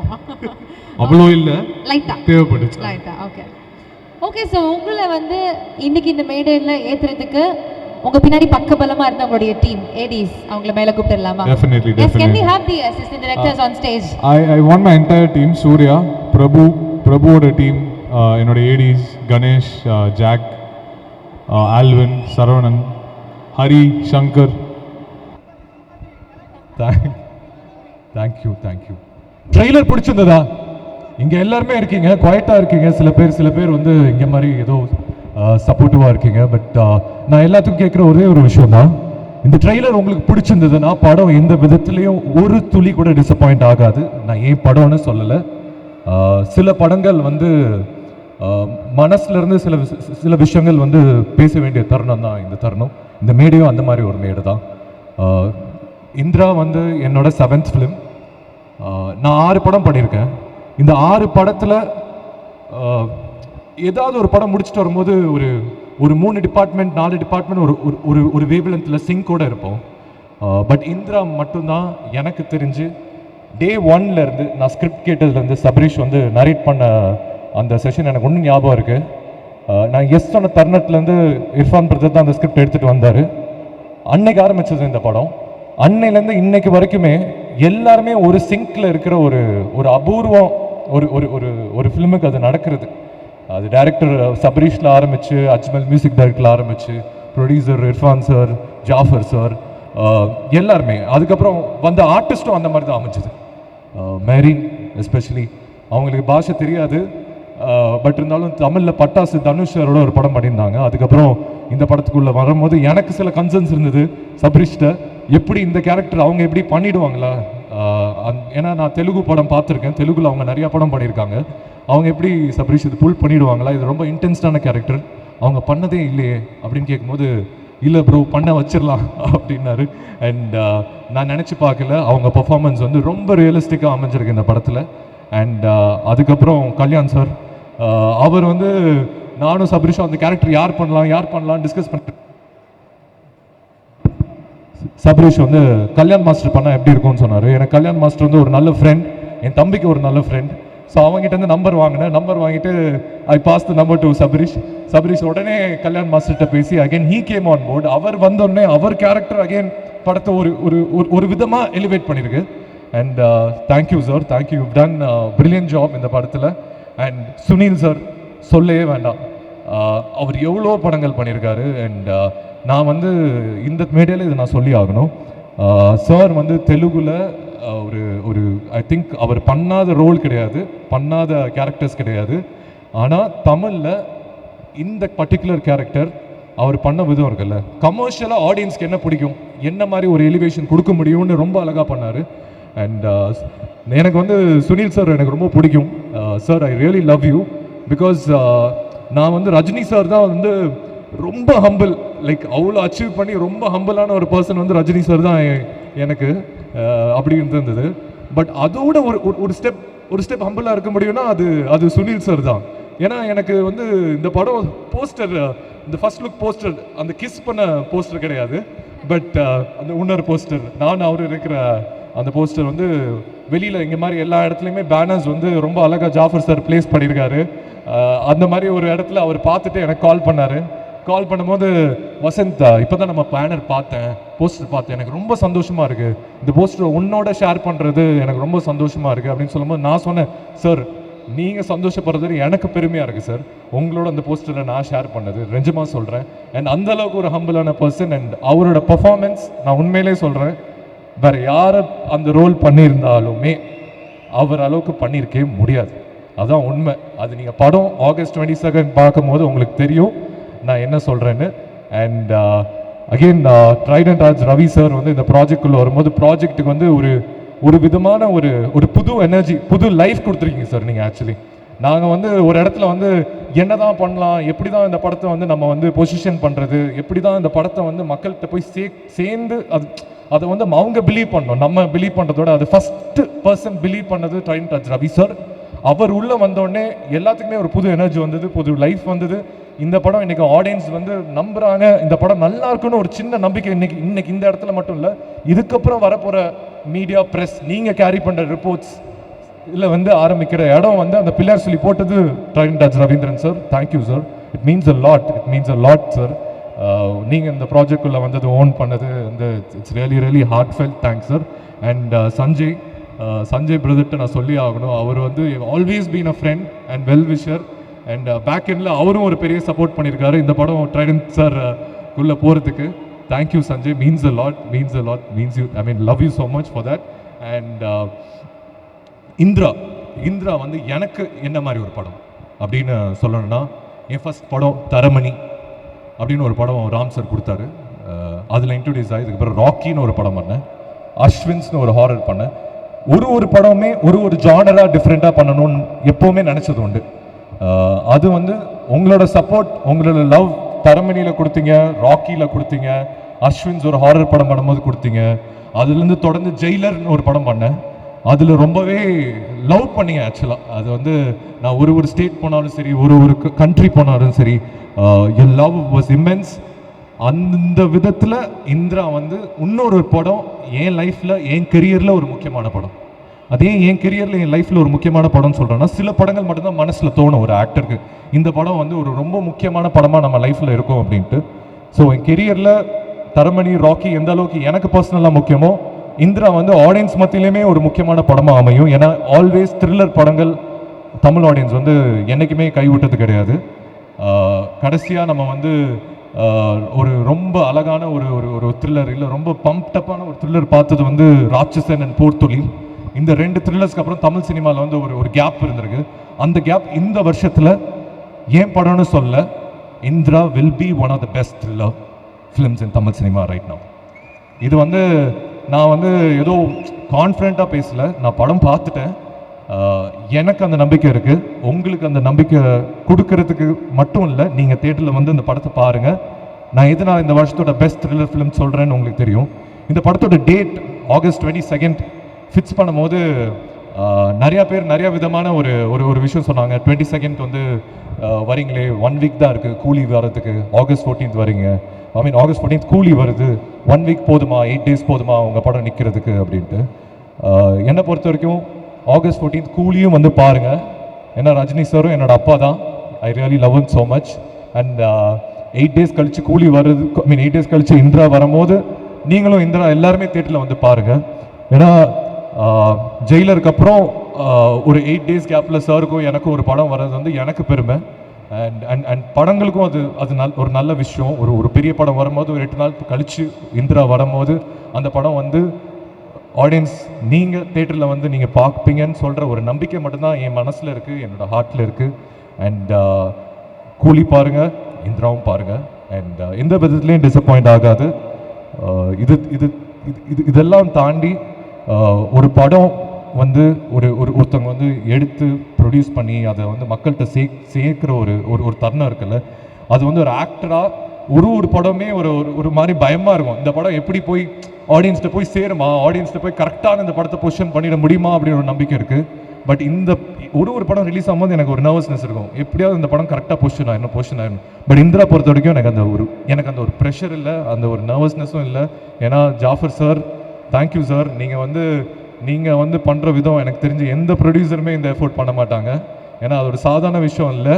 அவ்வளோ இல்லை, லைட்டாக தேவைப்பட்டுச்சு. லைட்டாக ஓகே. ஸோ உங்களை வந்து இன்னைக்கு இந்த மேடையில் ஏற்றுறதுக்கு உங்க பின்னாடி பக்கபலமா இருந்த உங்களுடைய டீம் ஏடிஸ் அவங்கள மேல கூப்பிடலாமா? Definitely, Yes, can we definitely. have the assistant directors on stage? I want my entire team, Surya, Prabhuவோட டீம், என்னோட ADs Ganesh, Jack, Alvin, Saravanan, Hari, Shankar. Thank you. Trailer பிடிச்சிருந்ததா? இங்கே எல்லாருமே இருக்கீங்க, குவாய்ட்டாக இருக்கீங்க. சில பேர் வந்து இங்கே மாதிரி ஏதோ சப்போர்ட்டிவாக இருக்கீங்க. பட் நான் எல்லாத்துக்கும் கேட்குற ஒரே ஒரு விஷயம் தான், இந்த ட்ரெய்லர் உங்களுக்கு பிடிச்சிருந்ததுன்னா படம் எந்த விதத்துலேயும் ஒரு துளி கூட டிசப்பாயிண்ட் ஆகாது. நான் ஏன் படம்னு சொல்லலை, சில படங்கள் வந்து மனசுலேருந்து சில விஷயங்கள் வந்து பேச வேண்டிய தருணம் தான் இந்த தருணம். இந்த மேடையும் அந்த மாதிரி ஒரு மேடை தான். இந்திரா வந்து என்னோட 7th ஃபிலிம். நான் 6 படம் பண்ணியிருக்கேன். இந்த 6 படத்தில் ஏதாவது ஒரு படம் முடிச்சுட்டு வரும்போது ஒரு 3 டிபார்ட்மெண்ட் 4 டிபார்ட்மெண்ட் ஒரு வேவ்லென்த்தில் சிங்கோட இருப்போம். பட் இந்திரா மட்டும்தான் எனக்கு தெரிஞ்சு டே 1லேருந்து நான் ஸ்கிரிப்ட் கேட்டதுலேருந்து சபரீஷ் வந்து நரேட் பண்ண அந்த செஷன் எனக்கு ஒன்றும் ஞாபகம் இருக்குது. நான் எஸ் சொன்ன தருணத்துலேருந்து இர்ஃபான் பிரதர் தான் அந்த ஸ்கிரிப்ட் எடுத்துகிட்டு வந்தார். அன்னைக்கு ஆரம்பிச்சது இந்த படம். அன்னையிலேருந்து இன்னைக்கு வரைக்குமே எல்லாருமே ஒரு சிங்கில் இருக்கிற ஒரு அபூர்வம் ஒரு ஃபிலிமுக்கு அது நடக்கிறது. அது டைரக்டர் சபரீஷில் ஆரம்பித்து, அஜ்மல் மியூசிக் டைரக்டரில் ஆரம்பித்து, producer Irfan sir, Jafar sir, எல்லாருமே. அதுக்கப்புறம் வந்த ஆர்டிஸ்ட்டும் அந்த மாதிரி தான் அமைஞ்சது. மேரின் எஸ்பெஷலி, அவங்களுக்கு பாஷை தெரியாது, பட் இருந்தாலும் தமிழில் பட்டாசு தனுஷ் சாரோட ஒரு படம் பண்ணியிருந்தாங்க. அதுக்கப்புறம் இந்த படத்துக்குள்ளே வரும்போது எனக்கு சில கன்சர்ன்ஸ் இருந்தது சபரீஷ்ட, எப்படி இந்த கேரக்டர் அவங்க எப்படி பண்ணிடுவாங்களா? ஏன்னா நான் தெலுங்கு படம் பார்த்துருக்கேன், தெலுங்குல அவங்க நிறையா படம் பண்ணியிருக்காங்க. அவங்க எப்படி சபரீஷ் இது புல் பண்ணிடுவாங்களா? இது ரொம்ப இன்டென்ஸ்டான கேரக்டர், அவங்க பண்ணதே இல்லையே அப்படின்னு கேட்கும்போது, இல்லை ப்ரோ பண்ண வச்சிடலாம் அப்படின்னாரு. அண்ட் நான் நினச்சி பார்க்கல, அவங்க பர்ஃபார்மன்ஸ் வந்து ரொம்ப ரியலிஸ்டிக்காக அமைஞ்சிருக்கு இந்த படத்தில். அண்ட் அதுக்கப்புறம் கல்யாண் சார், அவர் வந்து நானும் சபரீஷும் அந்த கேரக்டர் யார் பண்ணலாம் டிஸ்கஸ் பண்ணிட்டு, சபரீஷ் வந்து கல்யாண் மாஸ்டர் பண்ணால் எப்படி இருக்கும்னு சொன்னார். எனக்கு கல்யாண் மாஸ்டர் வந்து ஒரு நல்ல ஃப்ரெண்ட், என் தம்பிக்கு ஒரு நல்ல ஃப்ரெண்ட். ஸோ அவங்ககிட்ட வந்து நம்பர் வாங்கிட்டு I pass the number to Sabareesh உடனே கல்யாண் மாஸ்டர்கிட்ட பேசி again he came on board. அவர் வந்தோடனே அவர் கேரக்டர் அகைன் படத்தை ஒரு விதமாக எலிவேட் பண்ணியிருக்கு. And thank you sir, thank you, you done brilliant job இந்த படத்தில். அண்ட் சுனில் சார் சொல்லவே வேண்டாம், அவர் எவ்வளோ படங்கள் பண்ணியிருக்காரு. அண்ட் நான் வந்து இந்த மேடையில் இதை நான் சொல்லி ஆகணும், சார் வந்து தெலுங்குல ஒரு ஐ திங்க் அவர் பண்ணாத ரோல் கிடையாது, பண்ணாத கேரக்டர்ஸ் கிடையாது. ஆனால் தமிழில் இந்த பர்டிகுலர் கேரக்டர் அவர் பண்ண விதம் இருக்குல்ல, கமர்ஷியலாக ஆடியன்ஸ்க்கு என்ன பிடிக்கும், என்ன மாதிரி ஒரு எலிவேஷன் கொடுக்க முடியும்னு ரொம்ப அழகாக பண்ணார். அண்ட் எனக்கு வந்து சுனில் சார் எனக்கு ரொம்ப பிடிக்கும். Sir I really love you, because நான் வந்து ரஜினி சார் தான் வந்து ரொம்ப ஹம்பிள், லைக் அவ்வளோ அச்சீவ் பண்ணி ரொம்ப ஹம்பிளான ஒரு பர்சன் வந்து ரஜினி சார் தான் எனக்கு அப்படி இருந்தது. பட் அதோட ஒரு ஸ்டெப் ஹம்பிளாக இருக்க முடியும்னா அது சுனில் சார் தான். ஏன்னா எனக்கு வந்து இந்த படம் போஸ்டர், இந்த ஃபர்ஸ்ட் லுக் போஸ்டர், அந்த கிஸ் பண்ண போஸ்டர் கிடையாது, பட் அந்த இன்னொரு போஸ்டர், நான் அவர் இருக்கிற அந்த போஸ்டர் வந்து வெளியில் இங்கே மாதிரி எல்லா இடத்துலையுமே பேனர்ஸ் வந்து ரொம்ப அழகாக ஜாஃபர் சார் பிளேஸ் பண்ணியிருக்காரு. அந்த மாதிரி ஒரு இடத்துல அவர் பார்த்துட்டு எனக்கு கால் பண்ணும்போது, வசந்த் இப்போ தான் நம்ம பேனர் பார்த்தேன், போஸ்டர் பார்த்தேன், எனக்கு ரொம்ப சந்தோஷமாக இருக்குது, இந்த போஸ்டர் உன்னோட ஷேர் பண்ணுறது எனக்கு ரொம்ப சந்தோஷமாக இருக்குது அப்படின்னு சொல்லும்போது நான் சொன்னேன், சார் நீங்கள் சந்தோஷப்படுறது எனக்கு பெருமையாக இருக்குது சார், உங்களோட அந்த போஸ்டரில் நான் ஷேர் பண்ணது நிஜமாக சொல்கிறேன். அண்ட் அந்தளவுக்கு ஒரு ஹம்பிளான பர்சன். அண்ட் அவரோட பர்ஃபார்மன்ஸ் நான் உண்மையிலே சொல்கிறேன், வேறு யாரை அந்த ரோல் பண்ணியிருந்தாலுமே அவர் அளவுக்கு பண்ணியிருக்கவே முடியாது. அதுதான் உண்மை. அது நீங்கள் படம் August 22 பார்க்கும்போது உங்களுக்கு தெரியும் நான் என்ன சொல்கிறேன்னு. And again Trident Raj Ravi sir வந்து இந்த ப்ராஜெக்டுக்குள்ளே வரும்போது ப்ராஜெக்ட்டுக்கு வந்து ஒரு விதமான ஒரு புது எனர்ஜி, புது லைஃப் கொடுத்துருக்கீங்க சார் நீங்கள். ஆக்சுவலி நாங்கள் வந்து ஒரு இடத்துல வந்து என்ன தான் பண்ணலாம், எப்படி தான் இந்த படத்தை வந்து நம்ம வந்து பொசிஷன் பண்ணுறது, எப்படி தான் இந்த படத்தை வந்து மக்கள்கிட்ட போய் சேர்ந்து அதை வந்து அவங்க பிலீவ் பண்ணணும், நம்ம பிலீவ் பண்ணுறதோட அது ஃபஸ்ட்டு பர்சன் பிலீவ் பண்ணது ட்ரைடன்ட் ராஜ் ரவி சார். அவர் உள்ளே வந்தோடனே எல்லாத்துக்குமே ஒரு புது எனர்ஜி வந்தது, புது லைஃப் வந்தது. இந்த படம் இன்றைக்கி ஆடியன்ஸ் வந்து நம்புகிறாங்க, இந்த படம் நல்லா இருக்குன்னு ஒரு சின்ன நம்பிக்கை இன்னைக்கு இந்த இடத்துல மட்டும் இல்லை, இதுக்கப்புறம் வரப்போகிற மீடியா ப்ரெஸ் நீங்கள் கேரி பண்ணுற ரிப்போர்ட்ஸ் இதில் வந்து ஆரம்பிக்கிற இடம் வந்து அந்த பில்லர் சொல்லி போட்டது trident Raj Ravindran sir. Thank you sir, it means a lot sir. நீங்கள் இந்த ப்ராஜெக்ட்குள்ளே வந்தது ஓன் பண்ணது வந்து it's really heartfelt thanks sir. And Sanjay பிரதர்கிட்ட நான் சொல்லி ஆகணும், அவர் வந்து always been a friend and well wisher. And back எண்டில் அவரும் ஒரு பெரிய சப்போர்ட் பண்ணியிருக்காரு இந்த படம் ட்ரைடன்ட் சார் குள்ளே போகிறதுக்கு. Thank you Sanjay, means a lot, means you, I mean love you so much for that. And Indira வந்து எனக்கு என்ன மாதிரி ஒரு படம் அப்படின்னு சொல்லணும்னா, என் ஃபஸ்ட் படம் தரமணி அப்படின்னு ஒரு படம் ராம் சார் கொடுத்தாரு. அதில் இன்ட்ரடியூஸ் ஆகி இதுக்கப்புறம் ராக்கின்னு ஒரு படம் பண்ணேன், அஸ்வின்ஸ்னு ஒரு ஹாரர் பண்ணேன். ஒரு படமே ஒரு ஜானராக டிஃப்ரெண்ட்டாக பண்ணணும்னு எப்போவுமே நினச்சது உண்டு. அது வந்து உங்களோட சப்போர்ட், உங்களோட லவ் தரமணியில் கொடுத்தீங்க, ராக்கியில் கொடுத்தீங்க, அஸ்வின்ஸ் ஒரு ஹாரர் படம் பண்ணும்போது கொடுத்தீங்க. அதுலேருந்து தொடர்ந்து ஜெயிலர்னு ஒரு படம் பண்ணேன், அதில் ரொம்பவே லவ் பண்ணிங்க. ஆக்சுவலாக அது வந்து நான் ஒரு ஸ்டேட் போனாலும் சரி, ஒரு கண்ட்ரி போனாலும் சரி, என் லவ் வாஸ் இம்மென்ஸ். அந்த விதத்தில் இந்திரா வந்து இன்னொரு படம் என் லைஃப்பில், என் கெரியரில் ஒரு முக்கியமான படம். அதே என் கெரியரில் என் லைஃப்பில் ஒரு முக்கியமான படம்னு சொல்கிறேன்னா, சில படங்கள் மட்டும்தான் மனசில் தோணும் ஒரு ஆக்டருக்கு, இந்த படம் வந்து ஒரு ரொம்ப முக்கியமான படமாக நம்ம லைஃப்பில் இருக்கும் அப்படின்ட்டு. ஸோ என் கெரியரில் தரமணி, ராக்கி எந்த அளவுக்கு எனக்கு பர்சனலாக முக்கியமோ, இந்திரா வந்து ஆடியன்ஸ் மத்தியிலுமே ஒரு முக்கியமான படமாக அமையும். ஏன்னா ஆல்வேஸ் த்ரில்லர் படங்கள் தமிழ் ஆடியன்ஸ் வந்து என்றைக்குமே கைவிட்டது கிடையாது. கடைசியாக நம்ம வந்து ஒரு ரொம்ப அழகான ஒரு த்ரில்லர், இல்லை ரொம்ப பம்ப்டப்பான ஒரு த்ரில்லர் பார்த்தது வந்து ராட்சசன் அண்ட் போர்த்தொழில். இந்த 2 த்ரில்லர்ஸ்க்கு அப்புறம் தமிழ் சினிமாவில் வந்து ஒரு கேப் இருந்திருக்கு. அந்த கேப் இந்த வருஷத்தில் ஏன் படம்னு சொல்ல, Indira will be one of the best thriller films in Tamil cinema right now. இது வந்து நான் வந்து ஏதோ கான்ஃபிடென்ட்டாக பேசலை, நான் படம் பார்த்துட்டேன். எனக்கு அந்த நம்பிக்கை இருக்குது, உங்களுக்கு அந்த நம்பிக்கை கொடுக்கறதுக்கு மட்டும் இல்லை, நீங்கள் தேட்டரில் வந்து இந்த படத்தை பாருங்கள். நான் எதனால் இந்த வருஷத்தோட பெஸ்ட் த்ரில்லர் ஃபிலிம் சொல்கிறேன்னு உங்களுக்கு தெரியும். இந்த படத்தோட டேட் August 22 ஃபிக்ஸ் பண்ணும்போது நிறையா பேர் நிறையா விதமான ஒரு விஷயம் சொன்னாங்க. 22 வந்து வரீங்களே, 1 வீக் தான் இருக்குது கூலி வரதுக்கு, August 14 வரீங்க, ஐ மீன் August 14 கூலி வருது, 1 வீக் போதுமா, 8 days போதுமா உங்கள் படம் நிற்கிறதுக்கு அப்படின்ட்டு. என்னை பொறுத்த வரைக்கும் August 14 கூலியும் வந்து பாருங்கள். ஏன்னா ரஜினி சாரும் என்னோட அப்பா தான், ஐ really love him so much. And 8 days கழிச்சு கூலி வருது, ஐ மீன் 8 days கழிச்சு இந்திரா வரும்போது நீங்களும் இந்திரா எல்லாருமே தேட்டரில் வந்து பாருங்கள். ஏன்னா ஜெயிலருக்கு அப்புறம் ஒரு 8 days கேப்பில் சாருக்கும் எனக்கும் ஒரு படம் வர்றது வந்து எனக்கு பெருமை. அண்ட் படங்களுக்கும் அது ஒரு நல்ல விஷயம். ஒரு பெரிய படம் வரும்போது ஒரு 8 நாள் கழித்து இந்திரா வரும்போது அந்த படம் வந்து ஆடியன்ஸ் நீங்கள் தேட்டரில் வந்து நீங்கள் பார்ப்பீங்கன்னு சொல்கிற ஒரு நம்பிக்கை மட்டும்தான் என் மனசில் இருக்குது, என்னோடய ஹார்ட்டில் இருக்குது. அண்ட் கூலி பாருங்கள், இந்திராவும் பாருங்கள். அண்ட் எந்த விதத்துலேயும் டிசப்பாயிண்ட் ஆகாது. இதெல்லாம் தாண்டி ஒரு படம் வந்து ஒருத்தவங்க வந்து எடுத்து ப்ரொடியூஸ் பண்ணி அதை வந்து மக்கள்கிட்ட சேர்க்குற ஒரு தருணம் இருக்குல்ல, அது வந்து ஒரு ஆக்டராக ஒரு படமே ஒரு மாதிரி பயமாக இருக்கும். இந்த படம் எப்படி போய் ஆடியன்ஸ்கிட்ட போய் சேருமா, ஆடியன்ஸ்கிட்ட போய் கரெக்டான இந்த படத்தை பொசிஷன் பண்ணிட முடியுமா அப்படின்னு ஒரு நம்பிக்கை இருக்குது. பட் இந்த ஒரு படம் ரிலீஸ் ஆகும்போது எனக்கு ஒரு நர்வஸ்னஸ் இருக்கும், எப்படியாவது இந்த படம் கரெக்டாக பொசிஷன் ஆயிடும். பட் இந்திரா பொறுத்த வரைக்கும் எனக்கு அந்த ஒரு ப்ரெஷர் இல்லை, அந்த ஒரு நர்வஸ்னஸும் இல்லை. ஏன்னா ஜாஃபர் சார், தேங்க்யூ சார், நீங்கள் வந்து பண்ணுற விதம் எனக்கு தெரிஞ்சு எந்த ப்ரொடியூசருமே இந்த எஃபோர்ட் பண்ண மாட்டாங்க. ஏன்னா அது ஒரு சாதாரண விஷயம் இல்லை.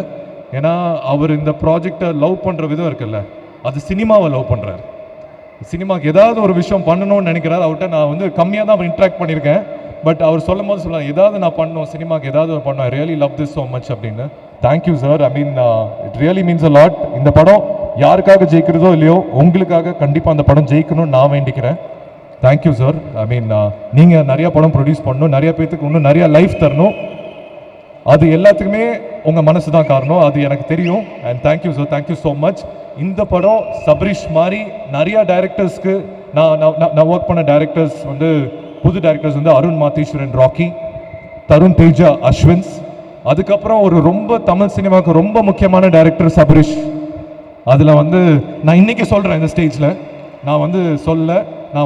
ஏன்னா அவர் இந்த ப்ராஜெக்டை லவ் பண்ணுற விதம் இருக்குல்ல, அது சினிமாவை லவ் பண்ணுறாரு. சினிமாவுக்கு ஏதாவது ஒரு விஷயம் பண்ணணும்னு நினைக்கிறார். அவர்கிட்ட நான் வந்து கம்மியாக தான் இன்ட்ராக்ட் பண்ணியிருக்கேன். பட் அவர் சொல்லும் போது சொல்லலாம், ஏதாவது நான் பண்ணணும் சினிமாவுக்கு, ஏதாவது பண்ணோம், I really love this so much அப்படின்னு. Thank you sir. I mean it really means a lot. இந்த படம் யாருக்காக ஜெயிக்கிறதோ இல்லையோ, உங்களுக்காக கண்டிப்பாக அந்த படம் ஜெயிக்கணும்னு நான் வேண்டிக்கிறேன். Thank you sir. ஐ மீன் நீங்கள் நிறையா படம் ப்ரொடியூஸ் பண்ணணும், நிறைய பேர்த்துக்கு இன்னும் நிறையா லைஃப் தரணும். அது எல்லாத்துக்குமே உங்கள் மனசு தான் காரணம், அது எனக்கு தெரியும். And thank you sir, thank you so much. இந்த படம் சபரீஷ் மாதிரி நிறையா டைரக்டர்ஸ்க்கு நான் ஒர்க் பண்ண டைரக்டர்ஸ் வந்து புது டைரக்டர்ஸ் வந்து அருண் மாத்தீஸ்வரன் ராக்கி, தருண் தேஜா அஸ்வின்ஸ், அதுக்கப்புறம் ரொம்ப தமிழ் சினிமாவுக்கு ரொம்ப முக்கியமான டைரக்டர் சபரீஷ். அதில் வந்து நான் இன்னைக்கு சொல்கிறேன் இந்த ஸ்டேஜில், நான்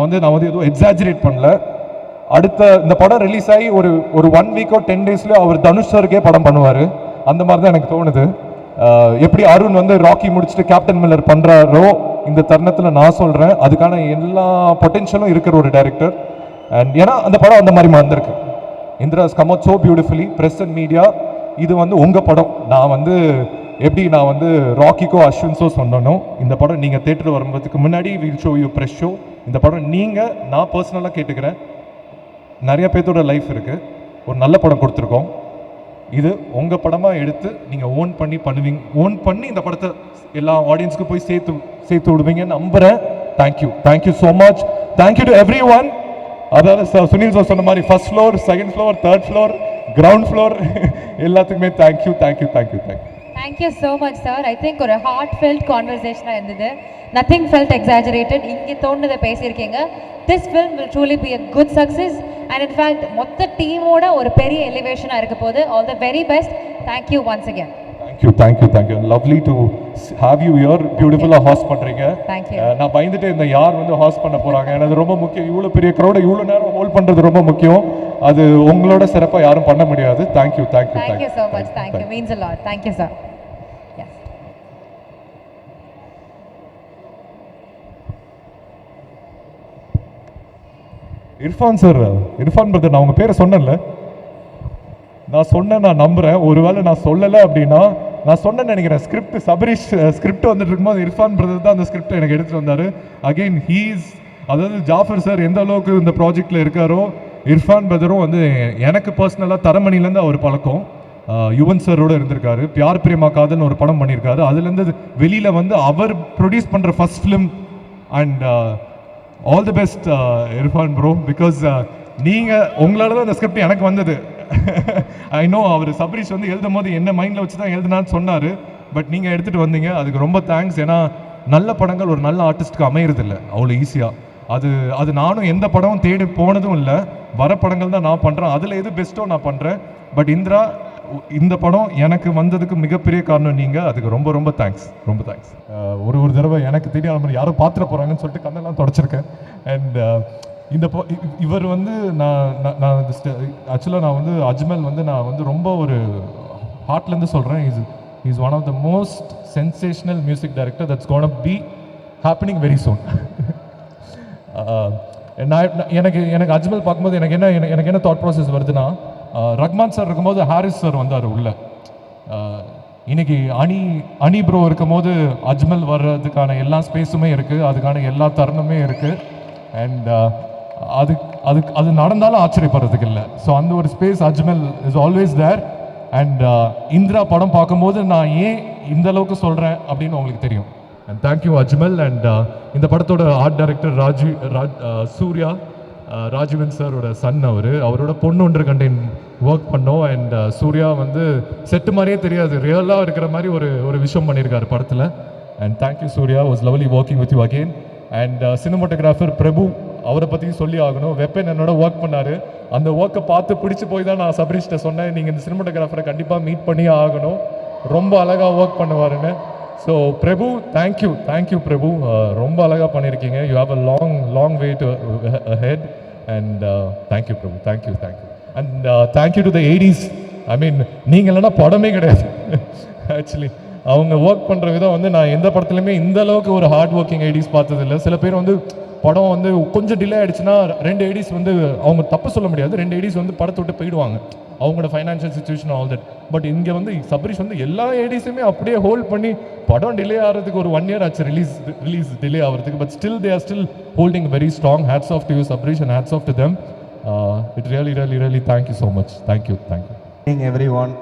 வந்து எதுவும் எக்ஸாஜரேட் பண்ணல. அடுத்த இந்த படம் ரிலீஸ் ஆகி ஒரு 1 வீக்கோ 10 daysலயோ அவர் தனுஷ் சாருக்கே படம் பண்ணுவார், அந்த மாதிரி தான் எனக்கு தோணுது. எப்படி அருண் வந்து ராக்கி முடிச்சுட்டு கேப்டன் மில்லர் பண்ணுறாரோ, இந்த தருணத்தில் நான் சொல்கிறேன் அதுக்கான எல்லா பொட்டென்ஷியலும் இருக்கிற ஒரு டைரக்டர். அண்ட் ஏன்னா அந்த படம் அந்த மாதிரி வந்திருக்கு. இந்திராஸ் come out so beautifully. Press and media, இது வந்து உங்கள் படம். நான் வந்து எப்படி நான் வந்து ராக்கிக்கோ அஸ்வின்ஸோ சொன்னனோ இந்த படம் நீங்கள் தேட்டர் வரும்போதுக்கு முன்னாடி will show you fresh show. இந்த படம் நீங்கள், நான் பர்சனலாக கேட்டுக்கிறேன், நிறைய பேர்த்தோட லைஃப் இருக்குது, ஒரு நல்ல படம் கொடுத்துருக்கோம். இது உங்கள் படமாக எடுத்து நீங்கள் ஓன் பண்ணி பண்ணுவீங்க, ஓன் பண்ணி இந்த படத்தை எல்லா ஆடியன்ஸ்க்கு போய் சேர்த்து விடுவீங்கன்னு நம்புகிறேன். Thank you so much. Thank you to every one. அதாவது சுனில் சார் சொன்ன மாதிரி first floor, second floor, third floor, ground floor எல்லாத்துக்குமே thank you. Thank you so much, sir. I think ஒரு heartfelt conversation இருந்தது. Nothing felt exaggerated. இங்கே தோணுதை பேசியிருக்கீங்க. This film will truly be a good success and in fact மொத்த டீமோட ஒரு பெரிய எலிவேஷனாக இருக்க போகுது. All the very best. Thank you once again. Thank you. Lovely to have you here. Beautiful ஹாஸ்ட் பண்ணுறீங்க. Thank you. நான் பயந்துட்டு இந்த யார் வந்து ஹாஸ்ட் பண்ண போகிறாங்க, எனக்கு ரொம்ப முக்கியம். இவ்வளோ பெரிய க்ரௌடை இவ்வளோ நேரம் ஹோல்ட் பண்ணுறது ரொம்ப முக்கியம். அது உங்களோட சிறப்பாக யாரும் பண்ண முடியாது. Thank you so much. Thank you. Means a lot. Thank you, sir. Yes. Irfan brother, நான் உங்கள் பேரை சொன்னேன்ல, நான் நம்புகிறேன். ஒருவேளை நான் சொல்லலை அப்படின்னா, நான் சொன்னேன்னு நினைக்கிறேன். சபரீஷ் ஸ்கிரிப்ட் வந்துட்டு இருக்கும்போது இர்ஃபான் பிரதர் தான் அந்த ஸ்கிரிப்டை எனக்கு எடுத்துகிட்டு வந்தார். அகெயின் அதாவது ஜாஃபர் சார் எந்த அளவுக்கு இந்த ப்ராஜெக்டில் இருக்காரோ, இர்ஃபான் பிரதரும் வந்து எனக்கு பர்சனலாக தரமணிலேருந்து அவர் பழக்கம். யுவன் சாரோடு இருந்திருக்காரு. பியார் பிரேமா காதல்னு ஒரு படம் பண்ணியிருக்காரு. அதுலேருந்து வெளியில் வந்து அவர் ப்ரொடியூஸ் பண்ணுற first film. And all the best Irfan bro, because நீங்கள் உங்களால் தான் இந்த ஸ்கிரிப்ட் எனக்கு வந்தது. ஐ நோ அவர் சபரீஷ் வந்து எழுதும் போது என்ன மைண்டில் வச்சு தான் எழுதுனான்னு சொன்னார். பட் நீங்கள் எடுத்துகிட்டு வந்தீங்க, அதுக்கு ரொம்ப தேங்க்ஸ். ஏன்னா நல்ல படங்கள் ஒரு நல்ல ஆர்டிஸ்ட்டுக்கு அமையறதில்லை அவ்வளோ ஈஸியாக. அது நானும் எந்த படமும் தேடி போனதும் இல்லை. வர படங்கள் தான் நான் பண்ணுறேன், அதில் எது பெஸ்ட்டோ நான் பண்ணுறேன். பட் இந்திரா, இந்த படம் எனக்கு வந்ததுக்கு மிகப்பெரிய காரணம் நீங்கள். அதுக்கு ரொம்ப தேங்க்ஸ். ஒரு தடவை எனக்கு தெரியாத யாரும் பார்த்துட போகிறாங்கன்னு சொல்லிட்டு கண்ணெல்லாம் தொடச்சிருக்கேன். அண்ட் இவர் வந்து நான் ஆக்சுவலாக நான் வந்து அஜ்மல் வந்து நான் வந்து ரொம்ப ஒரு ஹார்ட்லேருந்து சொல்கிறேன். Is one of the most sensational music director that's gonna be happening very soon. எனக்கு அஜ்மல் பார்க்கும்போது எனக்கு என்ன தாட் ப்ராசஸ் வருதுன்னா, ரஹ்மான் சார் இருக்கும்போது ஹாரிஸ் சார் வந்தார் உள்ள. இன்னைக்கு அனி ப்ரோ இருக்கும்போது அஜ்மல் வர்றதுக்கான எல்லா ஸ்பேஸுமே இருக்குது, அதுக்கான எல்லா தருணமே இருக்குது. அண்ட் அது நடந்தாலும் ஆச்சரியப்படுறதுக்கு இல்லை. ஸோ அந்த ஒரு space Ajmal is always there. And Indira படம் பார்க்கும்போது நான் ஏன் இந்த அளவுக்கு சொல்கிறேன் அப்படின்னு உங்களுக்கு தெரியும். And thank you Ajmal. அண்ட் இந்த படத்தோட ஆர்ட் டைரக்டர் சூர்யா, ராஜீவன் சாரோட சன். அவரோட பொண்ணு ஒன்று கண்டேன் ஒர்க் பண்ணோம். அண்ட் சூர்யா வந்து செட்டு மாதிரியே தெரியாது, ரியலாக இருக்கிற மாதிரி ஒரு விஷயம் பண்ணியிருக்காரு படத்தில். And thank you Surya, was lovely working with you again. And cinematographer Prabhu, அவரை பற்றியும் சொல்லி ஆகணும். வெப்பன் என்னோட ஒர்க் பண்ணார். அந்த ஒர்க்கை பார்த்து பிடிச்சி போய் தான் நான் சபரீஷ்ட சொன்னேன், நீங்கள் இந்த சினிமாட்டோகிராஃபரை கண்டிப்பாக மீட் பண்ணியே ஆகணும், ரொம்ப அழகாக ஒர்க் பண்ணுவாருன்னு. ஸோ பிரபு, தேங்க்யூ பிரபு, ரொம்ப அழகாக பண்ணியிருக்கீங்க. You have a long way to head. And thank you Prabhu, thank you. And thank you to the 80s. ஐ மீன் நீங்கள் இல்லைன்னா படமே கிடையாது. ஆக்சுவலி அவங்க ஒர்க் பண்ணுற விதம் வந்து நான் எந்த படத்துலையுமே இந்த அளவுக்கு ஒரு ஹார்ட் ஒர்க்கிங் 80s பார்த்ததில்லை. சில பேர் வந்து படம் வந்து கொஞ்சம் டிலே ஆகிடுச்சுன்னா 2 80s வந்து அவங்க தப்பு சொல்ல முடியாது, 2 80s வந்து படத்தை விட்டு போயிடுவாங்க, அவங்களோட financial situation all that. But இங்கே வந்து சபரீஷ் வந்து எல்லா 80s-யுமே அப்படியே ஹோல்ட் பண்ணி படம் டிலே ஆகிறதுக்கு ஒரு 1 year ஆச்சு ரிலீஸ் டிலே ஆகிறதுக்கு. But still they are still holding very strong. Hats off to you Sabarish and hats off to them. It really thank you so much. Thank you. Everyone,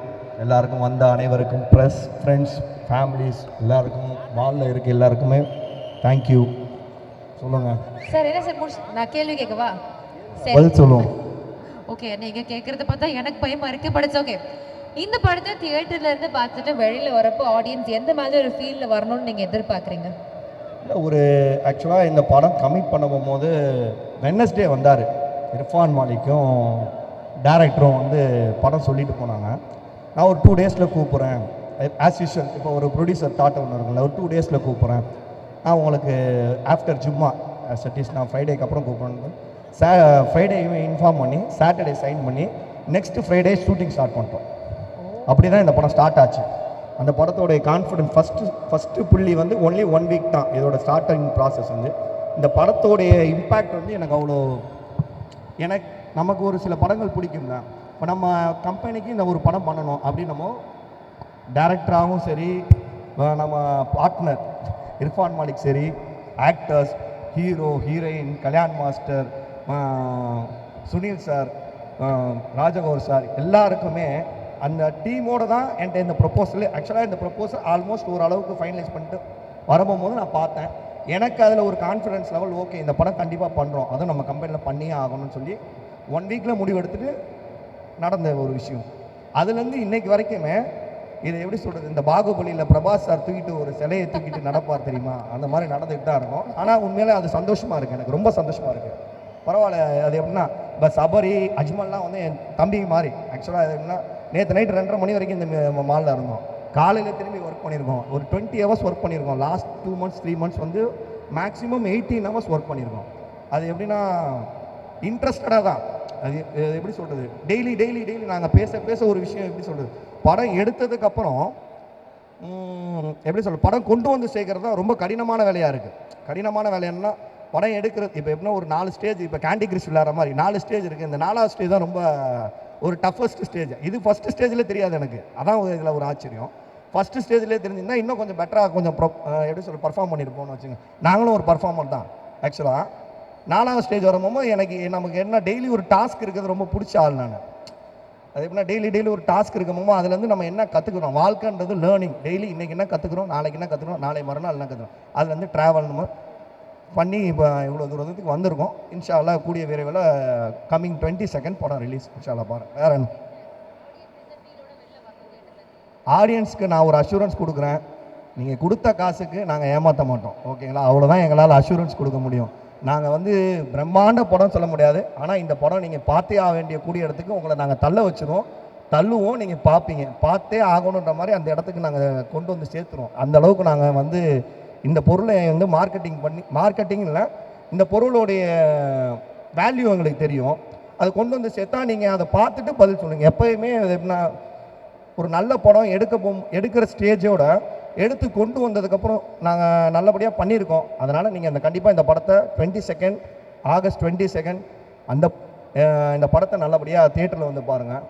எல்லாருக்கும் வந்த அனைவருக்கும், ப்ரெஸ், ஃப்ரெண்ட்ஸ், ஃபேமிலிஸ் எல்லாருக்கும், மாலில் இருக்க எல்லாருக்குமே thank you. சொல்லுங்கள் sir. என்ன சார் நான் கேள்வி கேட்கவா? பதில் சொல்லுவோம். ஓகே, நீங்கள் கேட்குறத பார்த்தா எனக்கு பயமாக இருக்குது. But it's okay. இந்த படத்தை தியேட்டர்லேருந்து பார்த்துட்டு வெளியில் வரப்போ ஆடியன்ஸ் எந்த மாதிரி ஒரு ஃபீலில் வரணும்னு நீங்கள் எதிர்பார்க்குறீங்க? இல்லை, ஆக்சுவலாக இந்த படம் கமிட் பண்ண போகும்போது வெட்னஸ்டே வந்தார். இர்ஃபான் மாலிக்கும் டேரக்டரும் வந்து படம் சொல்லிட்டு போனாங்க. நான் ஒரு 2 days கூப்பிட்றேன் ஆஸ் யூஷுவல். இப்போ ஒரு ப்ரொடியூசர் தாட் ஒன்று இருக்குல்ல, ஒரு 2 days கூப்பிட்றேன். நான் உங்களுக்கு ஆஃப்டர் ஜும்மா சட்டீஸ் நான் ஃப்ரைடேக்கு அப்புறம் கூப்பிட்றேன். ஃப்ரைடேயுமே இன்ஃபார்ம் பண்ணி சாட்டர்டே சைன் பண்ணி நெக்ஸ்ட் ஃப்ரைடே ஷூட்டிங் ஸ்டார்ட் பண்ணிட்டோம். அப்படி தான் இந்த படம் ஸ்டார்ட் ஆச்சு. அந்த படத்தோடைய கான்ஃபிடன்ஸ் ஃபஸ்ட்டு புள்ளி வந்து ஒன்லி 1 week தான் இதோட ஸ்டார்டிங் ப்ராசஸ் வந்து. இந்த படத்தோடைய இம்பேக்ட் வந்து எனக்கு அவ்வளோ, நமக்கு ஒரு சில படங்கள் பிடிக்கும் தான். இப்போ நம்ம கம்பெனிக்கு இந்த ஒரு படம் பண்ணணும் அப்படின்னு நம்ம டேரக்டராகவும் சரி, நம்ம பார்ட்னர் இர்ஃபான் மாலிக் சரி, actors, hero, heroine, Kalyan master, Sunil sir, Rajagor sir, எல்லாருக்குமே அந்த டீமோடு தான் என்கிட்ட இந்த ப்ரொப்போசல். ஆக்சுவலாக இந்த ப்ரொப்போசல் ஆல்மோஸ்ட் ஓரளவுக்கு ஃபைனலைஸ் பண்ணிட்டு வரும்போது நான் பார்த்தேன். எனக்கு அதில் ஒரு கான்ஃபிடன்ஸ் லெவல், ஓகே இந்த படம் கண்டிப்பாக பண்ணுறோம், அதுவும் நம்ம கம்பெனியில் பண்ணியே ஆகணும்னு சொல்லி 1 வீக்கில் முடிவு எடுத்துகிட்டு நடந்த ஒரு விஷயம். அதுலேருந்து இன்னைக்கு வரைக்குமே இதை எப்படி சொல்கிறது, இந்த பாகுபலியில் பிரபாஸ் சார் தூக்கிட்டு ஒரு சிலையை தூக்கிட்டு நடப்பார் தெரியுமா, அந்த மாதிரி நடந்துகிட்டு தான் இருக்கும். ஆனால் உண்மையிலே அது சந்தோஷமாக இருக்குது, எனக்கு ரொம்ப சந்தோஷமாக இருக்குது. பரவாயில்ல. அது எப்படின்னா இப்போ சபரி, அஜ்மல்லாம் வந்து என் தம்பி மாதிரி. ஆக்சுவலாக அது எப்படின்னா நேற்று நைட்டு 2:30 மணி வரைக்கும் இந்த மாலில் இருந்தோம். காலையில் திரும்பி ஒர்க் பண்ணியிருக்கோம், ஒரு 20 ஹவர்ஸ் ஒர்க் பண்ணியிருக்கோம். லாஸ்ட் 2 months 3 months வந்து மேக்ஸிமம் 18 ஹவர்ஸ் ஒர்க் பண்ணியிருக்கோம். அது எப்படின்னா இன்ட்ரெஸ்டடாக தான். அது எப்படி சொல்கிறது, டெய்லி டெய்லி டெய்லி நாங்கள் பேச ஒரு விஷயம் எப்படி சொல்கிறது, படம் எடுத்ததுக்கப்புறம் எப்படி சொல்கிறது, படம் கொண்டு வந்து சேர்க்கறது தான் ரொம்ப கடினமான வேலையாக இருக்குது. கடினமான வேலைன்னா படம் எடுக்கிறது. இப்போ எப்படின்னா ஒரு 4 ஸ்டேஜ், இப்போ கேண்டி கிரஷ் விளையாடுற மாதிரி 4 ஸ்டேஜ் இருக்குது. இந்த 4வது ஸ்டேஜ் தான் ரொம்ப ஒரு டஃபஸ்ட் ஸ்டேஜ். இது ஃபஸ்ட்டு ஸ்டேஜில் தெரியாது எனக்கு, அதான் இதில் ஒரு ஆச்சரியம். ஃபஸ்ட்டு ஸ்டேஜ்லேயே தெரிஞ்சிருந்தா இன்னும் கொஞ்சம் பெட்டராக கொஞ்சம் எப்படி சொல்ல பர்ஃபார்ம் பண்ணியிருப்போம்னு வச்சுங்க. நாங்களும் ஒரு பர்ஃபார்மர் தான். ஆக்சுவலாக 4வது ஸ்டேஜ் வரும்போது நமக்கு என்ன டெய்லி ஒரு டாஸ்க் இருக்கிறது ரொம்ப பிடிச்ச ஆள் நான். அது எப்படின்னா டெய்லி ஒரு டாஸ்க் இருக்கும்போது அதுலேருந்து நம்ம என்ன கற்றுக்குறோம், வாழ்க்கைன்றது லேர்னிங். டெய்லி இன்றைக்கி என்ன கற்றுக்குறோம், நாளைக்கு என்ன கற்றுக்குறோம், நாளை மறுநாள் என்ன கற்றுக்குறோம், அதுலேருந்து ட்ராவல் நம்ம பண்ணி இப்போ இவ்வளோ தூரத்துக்கு வந்திருக்கோம். இன்ஷா அல்லாஹ் கூடிய விரைவில் கம்மிங் 22nd படம் ரிலீஸ் இன்ஷா அல்லாஹ். பாருங்கள் வேறு என்ன ஆடியன்ஸ்க்கு நான் ஒரு அஷூரன்ஸ் கொடுக்குறேன், நீங்கள் கொடுத்த காசுக்கு நாங்கள் ஏமாற்ற மாட்டோம், ஓகேங்களா? அவ்வளோதான் எங்களால் அஷூரன்ஸ் கொடுக்க முடியும். நாங்கள் வந்து பிரம்மாண்ட படம் சொல்ல முடியாது, ஆனால் இந்த படம் நீங்கள் பார்த்தே ஆக வேண்டிய கூடிய இடத்துக்கு உங்களை நாங்கள் தள்ளுவோம், நீங்கள் பார்ப்பீங்க, பார்த்தே ஆகணுன்ற மாதிரி அந்த இடத்துக்கு நாங்கள் கொண்டு வந்து சேர்த்துருவோம். அந்த அளவுக்கு நாங்கள் வந்து இந்த பொருளை வந்து மார்க்கெட்டிங் இல்லை, இந்த பொருளுடைய வேல்யூ எங்களுக்கு தெரியும். அது கொண்டு வந்து சேர்த்தா நீங்கள் அதை பார்த்துட்டு பதில் சொல்லுங்கள். எப்போயுமே அது எப்படின்னா ஒரு நல்ல படம் எடுக்கிற ஸ்டேஜோட எடுத்து கொண்டு வந்ததுக்கப்புறம் நாங்கள் நல்லபடியாக பண்ணியிருக்கோம். அதனால் நீங்கள் கண்டிப்பாக இந்த படத்தை 22nd ஆகஸ்ட் 22nd இந்த படத்தை நல்லபடியாக தியேட்டரில் வந்து பாருங்கள்.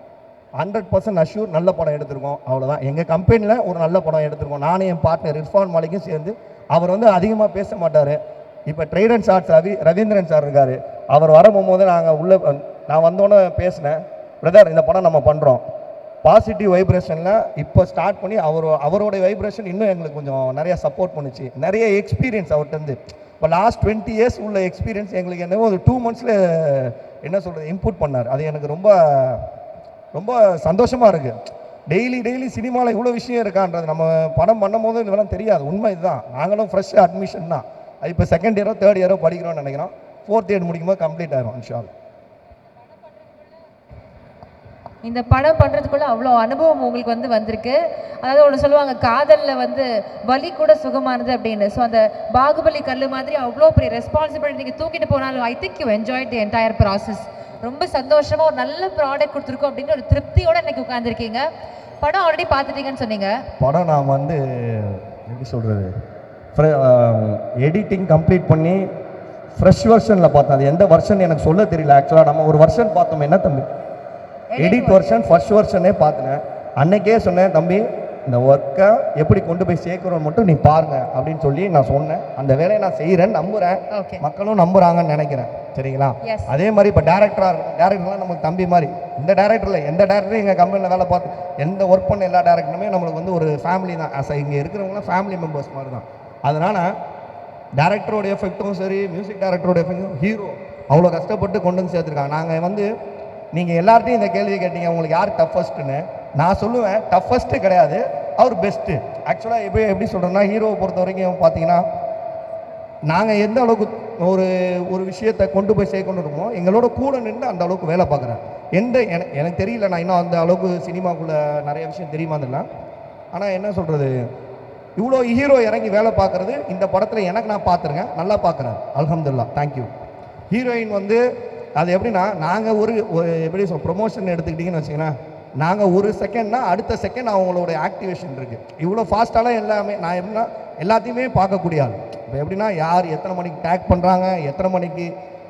100% அஷ்யூர் நல்ல படம் எடுத்திருக்கோம். அவ்வளோதான். எங்கள் கம்பெனியில் ஒரு நல்ல படம் எடுத்திருக்கோம். நானும் என் பார்ட்னர் இர்ஃபான் மாலிக்கும் சேர்ந்து. அவர் வந்து அதிகமாக பேச மாட்டார். இப்போ ட்ரைடன்ட் ஷார்ட்ஸ் ரவீந்திரன் சார் இருக்கார். அவர் வரும்போது நான் வந்தோன்னே பேசினேன், பிரதர் இந்த படம் நம்ம பண்ணுறோம், பாசிட்டிவ் வைப்ரேஷனில் இப்போ ஸ்டார்ட் பண்ணி அவரோட வைப்ரேஷன் இன்னும் எங்களுக்கு கொஞ்சம் நிறையா சப்போர்ட் பண்ணுச்சு. நிறைய எக்ஸ்பீரியன்ஸ் அவர்கிட்ட. இப்போ லாஸ்ட் 20 years உள்ள எக்ஸ்பீரியன்ஸ் எங்களுக்கு என்னவோ ஒரு 2 months என்ன சொல்கிறது இன்புட் பண்ணார். அது எனக்கு ரொம்ப ரொம்ப சந்தோஷமாக இருக்குது. டெய்லி சினிமாவில் இவ்வளோ விஷயம் இருக்கான்றது நம்ம படம் பண்ணும் போது இதெல்லாம் தெரியாது. உண்மை இதுதான். நாங்களும் ஃப்ரெஷ் அட்மிஷன் தான். இப்போ 2nd year 3rd year படிக்கிறோம்னு நினைக்கிறோம். 4th year முடிக்கும்போது கம்ப்ளீட் ஆயிரும் இன்ஷா அல்லாஹ். இந்த படம் பண்ணுறதுக்குள்ள அவ்வளோ அனுபவம் உங்களுக்கு வந்திருக்கு. அதாவது ஒன்று சொல்லுவாங்க, காதலில் வலி கூட சுகமானது அப்படின்னு. ஸோ அந்த பாகுபலி கல்லு மாதிரி அவ்வளோ பெரிய ரெஸ்பான்சிபிலிட்டி நீங்கள் தூக்கிட்டு போனாலும் I think you enjoyed the entire process. ரொம்ப சந்தோஷமாக ஒரு நல்ல ப்ராடக்ட் கொடுத்துருக்கோம் அப்படின்ற ஒரு திருப்தியோடு இன்னைக்கு உட்காந்துருக்கீங்க. படம் ஆல்ரெடி பார்த்துட்டீங்கன்னு சொன்னீங்க. படம் நான் எப்படி சொல்கிறது, எடிட்டிங் கம்ப்ளீட் பண்ணி ஃப்ரெஷ் வெர்ஷனில் பார்த்தேன். அது எந்த வெர்ஷன் எனக்கு சொல்ல தெரியல. ஆக்சுவலாக நம்ம ஒரு வெர்ஷன் பார்த்தோம், என்ன தம்பி, எடிட் வெர்ஷன் ஃபர்ஸ்ட் வெர்ஷனே பார்த்துனேன். அன்னைக்கே சொன்னேன், தம்பி இந்த ஒர்க்கை எப்படி கொண்டு போய் சேர்க்குறோன்னு மட்டும் நீ பாருங்க அப்படின்னு சொல்லி நான் சொன்னேன். அந்த வேலையை நான் செய்கிறேன்னு நம்புகிறேன், மக்களும் நம்புகிறாங்கன்னு நினைக்கிறேன். சரிங்களா? அதே மாதிரி இப்போ டேரக்டர்லாம் நமக்கு தம்பி மாதிரி. இந்த டேரக்டரில் எந்த டேரக்டரும் எங்கள் கம்பெனியில் வேலை பார்த்து எந்த ஒர்க் பண்ண எல்லா டேரக்டருமே நம்மளுக்கு ஒரு ஃபேமிலி தான். இங்கே இருக்கிறவங்களாம் ஃபேமிலி மெம்பர்ஸ் மாதிரி தான். அதனால் டேரக்டரோட எஃபெக்ட்டும் சரி, மியூசிக் டேரக்டரோட எஃபெக்டும், ஹீரோ அவ்வளோ கஷ்டப்பட்டு கொண்டு வந்து சேர்த்துருக்காங்க. நாங்கள் நீங்கள் எல்லார்ட்டையும் இந்த கேள்வி கேட்டீங்க, உங்களுக்கு யார் டஃபஸ்ட்டுன்னு. நான் சொல்லுவேன், டஃபஸ்ட்டு கிடையாது, அவர் பெஸ்ட்டு. ஆக்சுவலாக எப்படி சொல்கிறேன்னா, ஹீரோவை பொறுத்த வரைக்கும் பார்த்தீங்கன்னா, நாங்கள் எந்த அளவுக்கு ஒரு விஷயத்தை கொண்டு போய் சேர்க்கொண்டு இருக்கோம், எங்களோட கூட நின்று அந்த அளவுக்கு வேலை பார்க்குறேன். எனக்கு தெரியல, நான் இன்னும் அந்த அளவுக்கு சினிமாக்குள்ளே நிறைய விஷயம் தெரியுமாதில்ல. ஆனால் என்ன சொல்கிறது, இவ்வளோ ஹீரோ இறங்கி வேலை பார்க்குறது இந்த படத்தில் எனக்கு நான் பார்த்துருக்கேன், நல்லா பார்க்குறேன். அல்ஹம்துலில்லாஹ், தேங்க்யூ. ஹீரோயின் அது எப்படின்னா, நாங்கள் எப்படி ப்ரொமோஷன் எடுத்துக்கிட்டிங்கன்னு வச்சிங்கன்னா, நாங்கள் ஒரு செகண்ட்னா அடுத்த செகண்ட் அவங்களோட ஆக்டிவேஷன் இருக்குது. இவ்வளோ ஃபாஸ்ட்டாலாம் எல்லாமே நான் எப்படின்னா எல்லாத்தையுமே பார்க்கக்கூடிய ஆள். இப்போ எப்படின்னா, யார் எத்தனை மணிக்கு டேக் பண்ணுறாங்க, எத்தனை மணிக்கு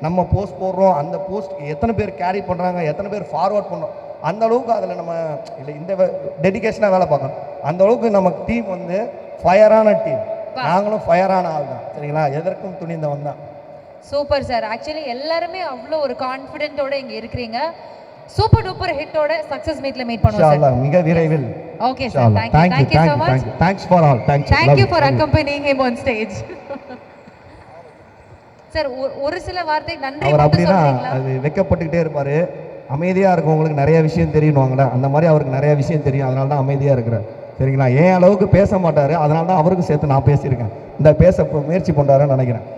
நம்ம போஸ்ட் போடுறோம், அந்த போஸ்ட் எத்தனை பேர் கேரி பண்ணுறாங்க, எத்தனை பேர் ஃபார்வர்ட் பண்ணுறோம், அந்த அளவுக்கு அதில் நம்ம இல்லை இந்த டெடிகேஷனாக வேலை பார்க்கணும். அந்த அளவுக்கு நம்ம டீம் வந்து ஃபயரான டீம். நாங்களும் ஃபயரான ஆள் தான், சரிங்களா? எதற்கும் துணிந்தவன் தான். Super sir. ஆக்சுவலி எல்லாருமே அவ்வளோ ஒரு கான்ஃபிடென்ட்டோட இங்கே இருக்கிறீங்க. சூப்பர் டூப்பர் ஹிட்டோட சக்ஸஸ் மீட்ல மீட் பண்ணுவோம் சார். மிக விரைவில். Okay sir. Thank you so much. Thanks for all. Thank you for accompanying him on stage. Sir ஒரு சில வார்த்தை நன்றி அவர் மட்டும் அப்படின்னா சொல்றீங்களா? அது வெக்கப்பட்டுக்கிட்டே இருப்பார். அமைதியாக இருக்கவங்களுக்கு நிறைய விஷயம் தெரியுவாங்களே, அந்த மாதிரி அவருக்கு நிறைய விஷயம் தெரியும். அதனால தான் அமைதியாக இருக்கிறார், சரிங்களா? ஏன் அளவுக்கு பேச மாட்டார், அதனால தான் அவருக்கும் சேர்த்து நான் பேசியிருக்கேன். இந்த பேச முயற்சி பண்ணுறாருன்னு நினைக்கிறேன்.